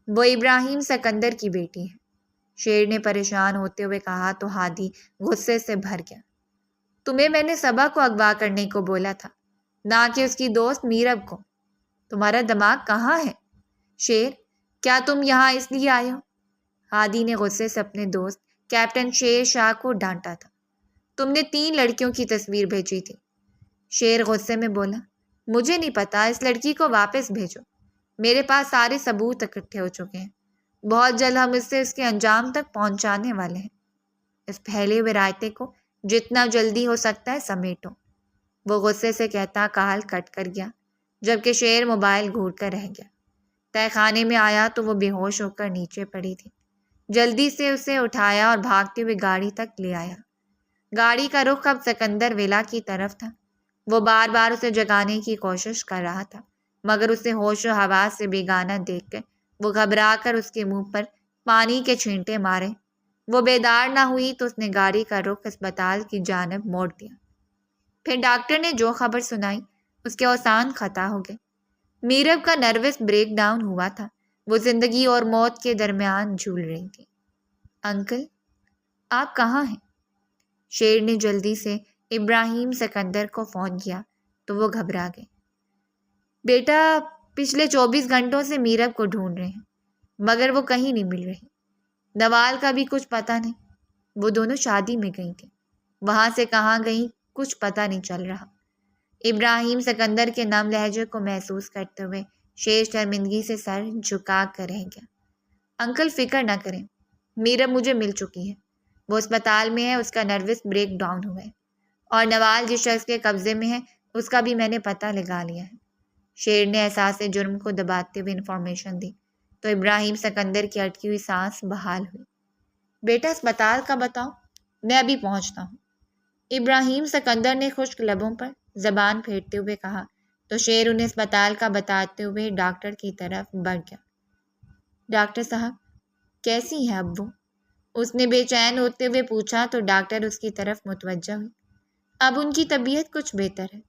وہ ابراہیم سکندر کی بیٹی ہے، شیر نے پریشان ہوتے ہوئے کہا تو ہادی غصے سے بھر گیا۔ تمہیں میں نے صبا کو اغوا کرنے کو بولا تھا، نہ کہ اس کی دوست میرب کو۔ تمہارا دماغ کہاں ہے؟ شیر، کیا تم یہاں اس لیے آئے ہو؟ ہادی نے غصے سے اپنے دوست کیپٹن شیر شاہ کو ڈانٹا تھا۔ تم نے 3 لڑکیوں کی تصویر بھیجی تھی۔ شیر غصے میں بولا، مجھے نہیں پتا، اس لڑکی کو واپس بھیجو، میرے پاس سارے ثبوت اکٹھے ہو چکے ہیں، بہت جلد ہم اس کے انجام تک پہنچانے والے ہیں، اس پھیلے ہوئے رائتے کو جتنا جلدی ہو سکتا ہے سمیٹو۔ وہ غصے سے کہتا کال کٹ کر گیا جبکہ شیر موبائل گھور کر رہ گیا۔ تہہ خانے میں آیا تو وہ بے ہوش ہو کر نیچے پڑی تھی۔ جلدی سے اسے اٹھایا اور بھاگتے ہوئے گاڑی تک لے آیا۔ گاڑی کا رخ اب سکندر ویلا کی طرف تھا۔ وہ بار بار اسے جگانے کی کوشش کر رہا تھا مگر اسے ہوش و حواس سے بیگانہ دیکھ کر وہ گھبرا کر اس کے منہ پر پانی کے چھینٹے مارے۔ وہ بیدار نہ ہوئی تو اس نے گاڑی کا رخ اسپتال کی جانب موڑ دیا۔ پھر ڈاکٹر نے جو خبر سنائی اس کے اوسان خطا ہو گئے۔ میرب کا نروس بریک ڈاؤن ہوا تھا، وہ زندگی اور موت کے درمیان جھول رہی تھی۔ انکل، آپ کہاں ہیں؟ شیر نے جلدی سے ابراہیم سکندر کو فون کیا تو وہ گھبرا گئے۔ بیٹا، پچھلے 24 گھنٹوں سے میرب کو ڈھونڈ رہے ہیں مگر وہ کہیں نہیں مل رہی۔ نوال کا بھی کچھ پتہ نہیں، وہ دونوں شادی میں گئی تھیں، وہاں سے کہاں گئیں کچھ پتہ نہیں چل رہا۔ ابراہیم سکندر کے نم لہجے کو محسوس کرتے ہوئے شیر شرمندگی سے سر جھکا کر رہ گیا۔ انکل فکر نہ کریں، میرب مجھے مل چکی ہے، وہ اسپتال میں ہے، اس کا نروس بریک ڈاؤن ہوا ہے، اور نوال جس شخص کے قبضے میں ہے اس کا بھی میں نے پتہ لگا لیا ہے۔ شیر نے احساس جرم کو دباتے ہوئے انفارمیشن دی تو ابراہیم سکندر کی اٹکی ہوئی سانس بحال ہوئی۔ بیٹا اسپتال کا بتاؤ، میں ابھی پہنچتا ہوں، ابراہیم سکندر نے خشک لبوں پر زبان پھیرتے ہوئے کہا تو شیر انہیں اسپتال کا بتاتے ہوئے ڈاکٹر کی طرف بڑھ گیا۔ ڈاکٹر صاحب، کیسی ہیں اب وہ؟ اس نے بے چین ہوتے ہوئے پوچھا تو ڈاکٹر اس کی طرف متوجہ ہوئی۔ اب ان کی طبیعت کچھ بہتر ہے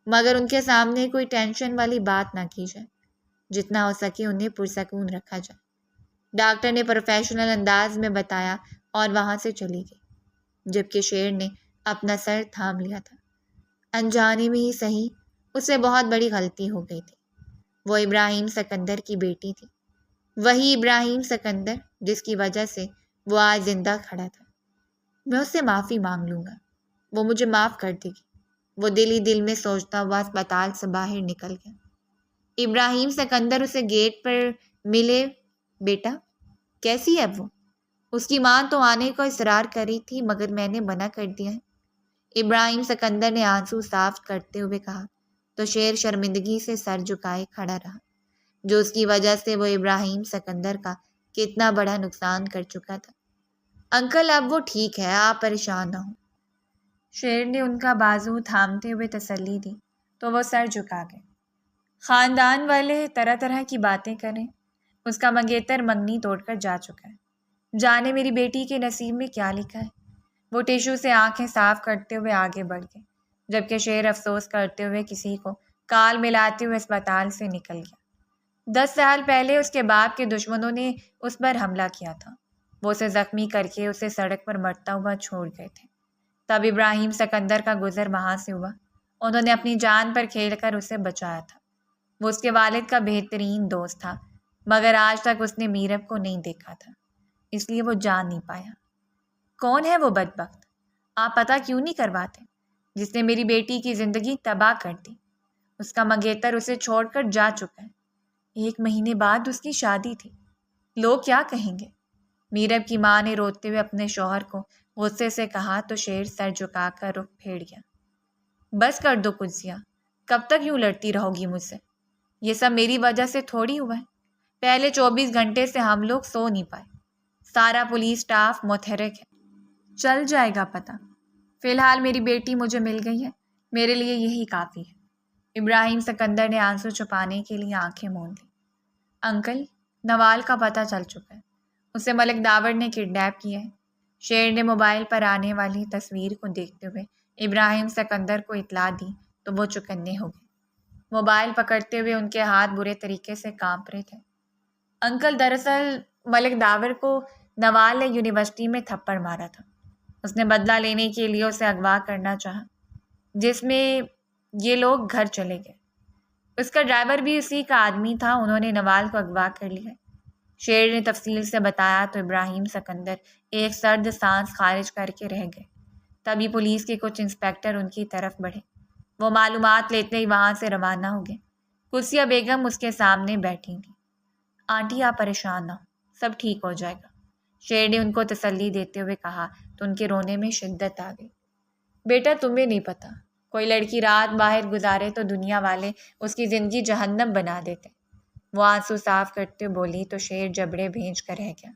مگر ان کے سامنے کوئی ٹینشن والی بات نہ کی جائے، جتنا ہو سکے انہیں پرسکون رکھا جائے، ڈاکٹر نے پروفیشنل انداز میں بتایا اور وہاں سے چلی گئی جبکہ شیر نے اپنا سر تھام لیا تھا۔ انجانے میں ہی صحیح اسے بہت بڑی غلطی ہو گئی تھی۔ وہ ابراہیم سکندر کی بیٹی تھی، وہی ابراہیم سکندر جس کی وجہ سے وہ آج زندہ کھڑا تھا۔ میں اس سے معافی مانگ لوں گا، وہ مجھے معاف کر دے گی، وہ دل ہی دل میں سوچتا ہوا اسپتال سے باہر نکل گیا۔ ابراہیم سکندر اسے گیٹ پر ملے۔ بیٹا، کیسی ہے وہ؟ اس کی ماں تو آنے کو اصرار کری تھی مگر میں نے منع کر دیا ہے، ابراہیم سکندر نے آنسو صاف کرتے ہوئے کہا تو شیر شرمندگی سے سر جھکائے کھڑا رہا، جو اس کی وجہ سے وہ ابراہیم سکندر کا کتنا بڑا نقصان کر چکا تھا۔ انکل اب وہ ٹھیک ہے، آپ پریشان نہ ہوں۔ شیر نے ان کا بازو تھامتے ہوئے تسلی دی تو وہ سر جھکا گئے۔ خاندان والے طرح طرح کی باتیں کریں، اس کا منگیتر منگنی توڑ کر جا چکا ہے، جانے میری بیٹی کے نصیب میں کیا لکھا ہے۔ وہ ٹیشو سے آنکھیں صاف کرتے ہوئے آگے بڑھ گئے، جبکہ شیر افسوس کرتے ہوئے کسی کو کال ملاتے ہوئے اسپتال سے نکل گیا۔ 10 سال پہلے اس کے باپ کے دشمنوں نے اس پر حملہ کیا تھا، وہ اسے زخمی کر کے اسے سڑک پر مرتا ہوا چھوڑ گئے تھے۔ تب ابراہیم سکندر کا گزر وہاں سے ہوا، انہوں نے اپنی جان پر کھیل کر اسے بچایا تھا۔ وہ اس کے والد کا بہترین دوست تھا، مگر آج تک اس نے میرب کو نہیں دیکھا تھا، اس لیے وہ جان نہیں پایا۔ کون ہے وہ بدبخت؟ آپ پتہ کیوں نہیں کرواتے، جس نے میری بیٹی کی زندگی تباہ کر دی؟ اس کا منگیتر اسے چھوڑ کر جا چکا ہے، 1 مہینے بعد اس کی شادی تھی، لوگ کیا کہیں گے؟ میرب کی ماں نے روتے ہوئے اپنے شوہر کو غصے سے کہا تو شیر سر جھکا کر رخ پھیر گیا۔ بس کر دو قدسیہ، کب تک یوں لڑتی رہو گی مجھ سے؟ یہ سب میری وجہ سے تھوڑی ہوا ہے، پہلے 24 گھنٹے سے ہم لوگ سو نہیں پائے، سارا پولیس سٹاف متحرک ہے، چل جائے گا پتہ۔ فی الحال میری بیٹی مجھے مل گئی ہے، میرے لیے یہی کافی ہے۔ ابراہیم سکندر نے آنسو چھپانے کے لیے آنکھیں موند لی۔ انکل، نوال کا پتہ چل چکا ہے، اسے ملک داور نے کڈنیپ کیا ہے۔ شیر نے موبائل پر آنے والی تصویر کو دیکھتے ہوئے ابراہیم سکندر کو اطلاع دی تو وہ چکنے ہو گئے۔ موبائل پکڑتے ہوئے ان کے ہاتھ برے طریقے سے کانپ رہے تھے۔ انکل، دراصل ملک داور کو نوال نے یونیورسٹی میں تھپڑ مارا تھا، اس نے بدلہ لینے کے لیے اسے اغوا کرنا چاہا، جس میں یہ لوگ گھر چلے گئے۔ اس کا ڈرائیور بھی اسی کا آدمی تھا، انہوں نے نوال کو اغوا کر لیا۔ شیر نے تفصیل سے بتایا تو ابراہیم سکندر ایک سرد سانس خارج کر کے رہ گئے۔ تبھی پولیس کے کچھ انسپیکٹر ان کی طرف بڑھے، وہ معلومات لیتے ہی وہاں سے روانہ ہو گئے۔ قدسیہ بیگم اس کے سامنے بیٹھی تھی۔ آنٹی، آپ پریشان نہ ہو، سب ٹھیک ہو جائے گا، شیر نے ان کو تسلی دیتے ہوئے کہا تو ان کے رونے میں شدت آ گئی۔ بیٹا، تمہیں نہیں پتہ، کوئی لڑکی رات باہر گزارے تو دنیا والے اس کی زندگی جہنم بنا دیتے۔ وہ آنسو صاف کرتے بولی تو شیر جبڑے بھیج کر رہ گیا۔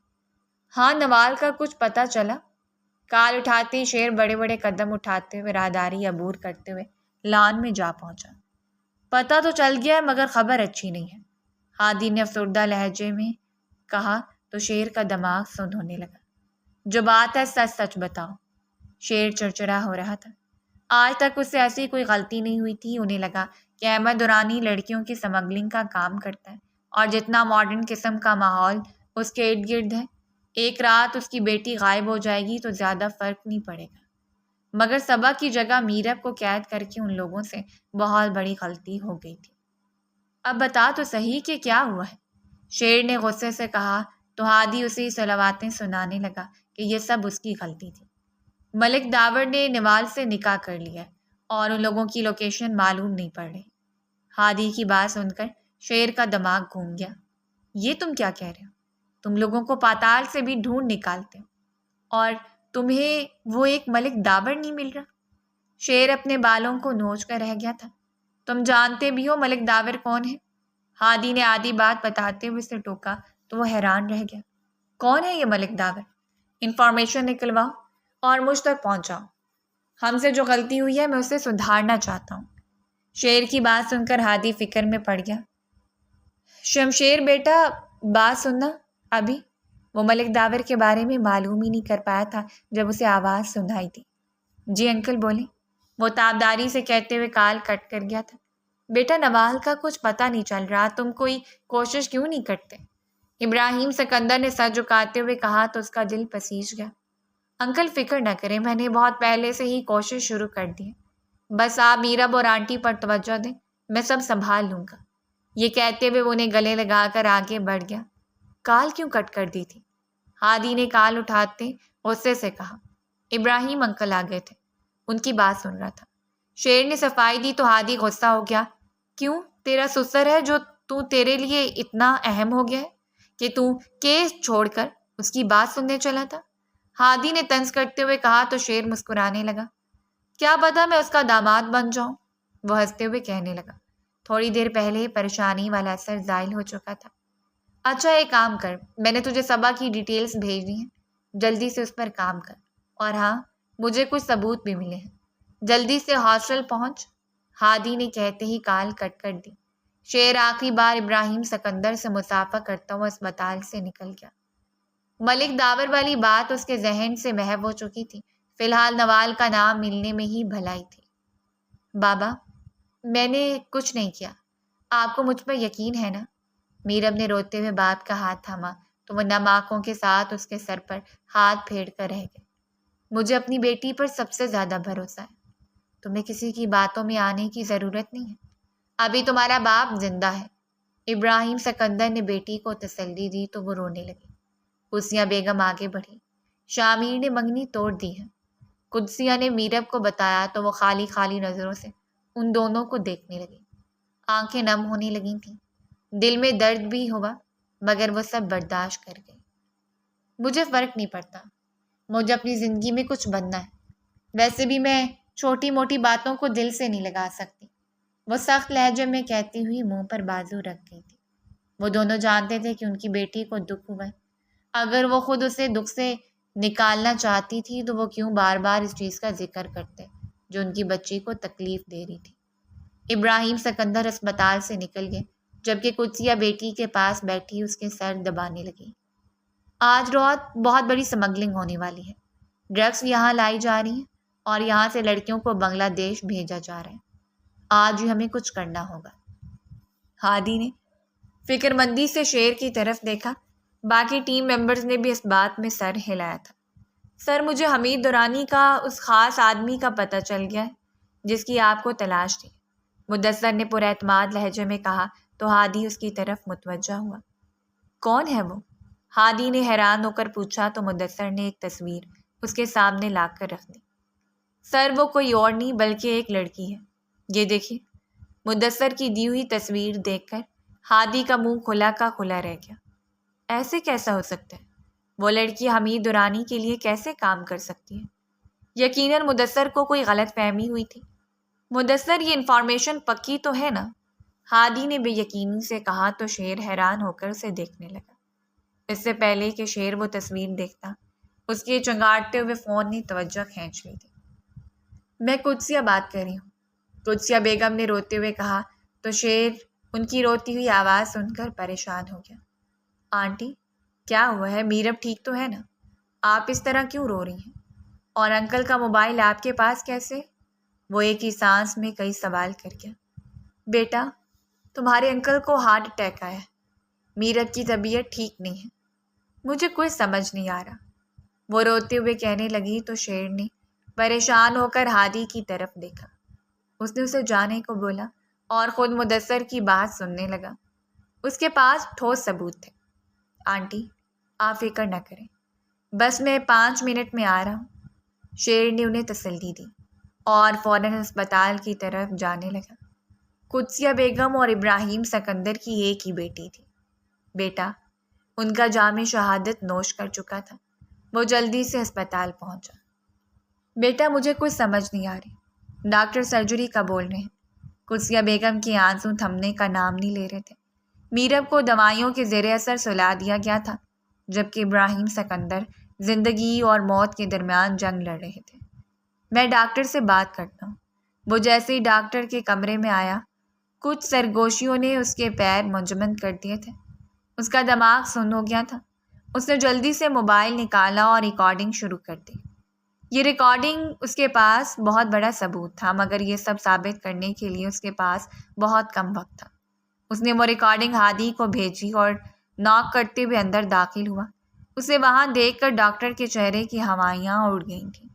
ہاں، نوال کا کچھ پتہ چلا؟ کال اٹھاتے ہی شیر بڑے بڑے قدم اٹھاتے ہوئے راہداری عبور کرتے ہوئے لان میں جا پہنچا۔ پتہ تو چل گیا ہے مگر خبر اچھی نہیں ہے، ہادی نے افسردہ لہجے میں کہا تو شیر کا دماغ سن ہونے لگا۔ جو بات ہے سچ سچ بتاؤ۔ شیر چڑچڑا ہو رہا تھا، آج تک اس سے ایسی کوئی غلطی نہیں ہوئی تھی۔ انہیں لگا کہ احمد دورانی لڑکیوں کی سمگلنگ کا کام کرتا ہے، اور جتنا ماڈرن قسم کا ماحول اس کے ارد گرد ہے، ایک رات اس کی بیٹی غائب ہو جائے گی تو زیادہ فرق نہیں پڑے گا۔ مگر صبا کی جگہ میرب کو قید کر کے ان لوگوں سے بہت بڑی غلطی ہو گئی تھی۔ اب بتا تو صحیح کہ کیا ہوا ہے، شیر نے غصے سے کہا تو ہادی اسے صلواتیں سنانے لگا کہ یہ سب اس کی غلطی تھی۔ ملک داور نے نوال سے نکاح کر لیا اور ان لوگوں کی لوکیشن معلوم نہیں پڑ رہی۔ ہادی کی بات سن کر شیر کا دماغ گھوم گیا۔ یہ تم کیا کہہ رہے ہو؟ تم لوگوں کو پاتال سے بھی ڈھونڈ نکالتے ہو اور تمہیں وہ ایک ملک داور نہیں مل رہا؟ شیر اپنے بالوں کو نوچ کر رہ گیا تھا۔ تم جانتے بھی ہو ملک داور کون ہے؟ ہادی نے آدھی بات بتاتے ہوئے اسے ٹوکا تو وہ حیران رہ گیا۔ کون ہے یہ ملک داور؟ انفارمیشن نکلواؤ اور مجھ تک پہنچاؤ، ہم سے جو غلطی ہوئی ہے میں اسے سدھارنا چاہتا ہوں۔ شیر کی بات سن کر ہادی فکر میں پڑ گیا۔ شمشیر بیٹا، بات سننا، ابھی وہ ملک داور کے بارے میں معلوم ہی نہیں کر پایا تھا جب اسے آواز سنائی تھی۔ جی انکل بولیں، وہ تابداری سے کہتے ہوئے کال کٹ کر گیا تھا۔ بیٹا، نوال کا کچھ پتہ نہیں چل رہا، تم کوئی کوشش کیوں نہیں کرتے؟ ابراہیم سکندر نے سر جھکاتے ہوئے کہا تو اس کا دل پسیج گیا۔ انکل فکر نہ کریں، میں نے بہت پہلے سے ہی کوشش شروع کر دی ہے، بس آپ میرب اور آنٹی پر توجہ دیں، میں سب سنبھال لوں گا۔ یہ کہتے ہوئے وہ انہیں گلے لگا کر آگے بڑھ گیا۔ کال کیوں کٹ کر دی تھی؟ ہادی نے کال اٹھاتے غصے سے کہا۔ ابراہیم انکل آ گئے تھے، ان کی بات سن رہا تھا۔ شیر نے صفائی دی تو ہادی غصہ ہو گیا۔ کیوں؟ تیرا سسر ہے جو تیرے لیے اتنا اہم ہو گیا ہے کہ تو کیس چھوڑ کر اس کی بات سننے چلا تھا؟ ہادی نے طنز کرتے ہوئے کہا تو شیر مسکرانے لگا۔ کیا پتا میں اس کا داماد بن جاؤں، وہ ہنستے ہوئے کہنے لگا۔ تھوڑی دیر پہلے پریشانی والا اثر زائل ہو چکا تھا۔ اچھا ایک کام کر، میں نے تجھے صبا کی ڈیٹیلز بھیج دی ہیں، جلدی سے اس پر کام کر، اور ہاں، مجھے کچھ ثبوت بھی ملے ہیں۔ جلدی سے ہاسٹل پہنچ، ہادی نے کہتے ہی کال کٹ کر دی۔ شیر آخری بار ابراہیم سکندر سے مصافحہ کرتا ہوا اسپتال سے نکل گیا۔ ملک داور والی بات اس کے ذہن سے محو ہو چکی تھی۔ فی الحال نوال کا نام ملنے میں ہی بھلائی تھی۔ بابا، میں نے کچھ نہیں کیا، آپ کو مجھ پر یقین ہے نا؟ میرب نے روتے ہوئے باپ کا ہاتھ تھاما تو وہ نم آنکھوں کے ساتھ اس کے سر پر ہاتھ پھیر کر رہ گئے۔ مجھے اپنی بیٹی پر سب سے زیادہ بھروسہ ہے، تمہیں کسی کی باتوں میں آنے کی ضرورت نہیں ہے، ابھی تمہارا باپ زندہ ہے۔ ابراہیم سکندر نے بیٹی کو تسلی دی تو وہ رونے لگی۔ قدسیہ بیگم آگے بڑھی۔ شامیر نے منگنی توڑ دی ہے۔ قدسیہ نے میرب کو بتایا تو وہ خالی خالی نظروں سے ان دونوں کو دیکھنے لگی۔ آنکھیں نم ہونے لگی تھیں، دل میں درد بھی ہوا، مگر وہ سب برداشت کر گئی۔ مجھے فرق نہیں پڑتا، مجھے اپنی زندگی میں کچھ بننا ہے، ویسے بھی میں چھوٹی موٹی باتوں کو دل سے نہیں لگا سکتی، وہ سخت لہجے میں کہتی ہوئی منہ پر بازو رکھ گئی تھی۔ وہ دونوں جانتے تھے کہ ان کی بیٹی کو دکھ ہوا ہے۔ اگر وہ خود اسے دکھ سے نکالنا چاہتی تھی تو وہ کیوں بار بار اس چیز کا ذکر کرتے جو ان کی بچی کو تکلیف دے رہی تھی۔ ابراہیم سکندر اسپتال سے نکل گئے، جبکہ قدسیہ بیٹی کے پاس بیٹھی اس کے سر دبانے لگی۔ آج رات بہت بڑی سمگلنگ ہونے والی ہے، ڈرگس یہاں لائی جا رہی ہیں اور یہاں سے لڑکیوں کو بنگلہ دیش بھیجا جا رہا ہے۔ آج ہی ہمیں کچھ کرنا ہوگا۔ ہادی نے فکر مندی سے شیر کی طرف دیکھا۔ باقی ٹیم ممبرز نے بھی اس بات میں سر ہلایا تھا۔ سر، مجھے حمید دورانی کا اس خاص آدمی کا پتہ چل گیا ہے جس کی آپ کو تلاش تھی، مدثر نے پر اعتماد لہجے میں کہا تو ہادی اس کی طرف متوجہ ہوا۔ کون ہے وہ؟ ہادی نے حیران ہو کر پوچھا تو مدثر نے ایک تصویر اس کے سامنے لا کر رکھ دی۔ سر، وہ کوئی اور نہیں بلکہ ایک لڑکی ہے، یہ دیکھیے۔ مدثر کی دی ہوئی تصویر دیکھ کر ہادی کا منہ کھلا کا کھلا رہ گیا۔ ایسے کیسا ہو سکتا ہے؟ وہ لڑکی حمید دورانی کے لیے کیسے کام کر سکتی ہے؟ یقیناً مدثر کو کوئی غلط فہمی ہوئی تھی۔ مدثر، یہ انفارمیشن پکی تو ہے نا؟ ہادی نے بے یقینی سے کہا تو شیر حیران ہو کر اسے دیکھنے لگا۔ اس سے پہلے کہ شیر وہ تصویر دیکھتا، اس کے چنگاڑتے ہوئے فون نے توجہ کھینچ لی تھی۔ میں قدسیہ بات کر رہی ہوں، قدسیہ بیگم نے روتے ہوئے کہا تو شیر ان کی روتی ہوئی آواز سن کر پریشان ہو گیا۔ آنٹی، کیا ہوا ہے؟ میرب ٹھیک تو ہے نا؟ آپ اس طرح کیوں رو رہی ہیں؟ اور انکل کا موبائل آپ کے پاس کیسے؟ وہ ایک ہی سانس میں کئی سوال کر گیا۔ بیٹا، تمہارے انکل کو ہارٹ اٹیک آیا ہے، میرب کی طبیعت ٹھیک نہیں ہے، مجھے کچھ سمجھ نہیں آ رہا، وہ روتے ہوئے کہنے لگی تو شیر نے پریشان ہو کر ہادی کی طرف دیکھا۔ اس نے اسے جانے کو بولا اور خود مدثر کی بات سننے لگا۔ اس کے پاس ٹھوس ثبوت تھے۔ آنٹی، آپ فکر نہ کریں، بس میں 5 منٹ میں آ رہا ہوں، شیر نے انہیں تسلی دی اور فوراً اسپتال کی طرف جانے لگا۔ قدسیہ بیگم اور ابراہیم سکندر کی ایک ہی بیٹی تھی۔ بیٹا، ان کا جام شہادت نوش کر چکا تھا۔ وہ جلدی سے اسپتال پہنچا۔ بیٹا، مجھے کچھ سمجھ نہیں آ رہی، ڈاکٹر سرجری کا بول رہے ہیں۔ قدسیہ بیگم کی آنسو تھمنے کا نام نہیں لے رہے تھے۔ میرب کو دوائیوں کے زیر اثر سلا دیا گیا تھا، جبکہ ابراہیم سکندر زندگی اور موت کے درمیان جنگ لڑ رہے تھے۔ میں ڈاکٹر سے بات کرتا ہوں۔ وہ جیسے ہی ڈاکٹر کے کمرے میں آیا، کچھ سرگوشیوں نے اس کے پیر منجمد کر دیے تھے۔ اس کا دماغ سن ہو گیا تھا۔ اس نے جلدی سے موبائل نکالا اور ریکارڈنگ شروع کر دی۔ یہ ریکارڈنگ اس کے پاس بہت بڑا ثبوت تھا، مگر یہ سب ثابت کرنے کے لیے اس کے پاس بہت کم وقت تھا۔ اس نے وہ ریکارڈنگ ہادی کو بھیجی اور ناک کرتے ہوئے اندر داخل ہوا۔ اسے وہاں دیکھ کر ڈاکٹر کے چہرے کی ہوائیاں اڑ گئی تھیں۔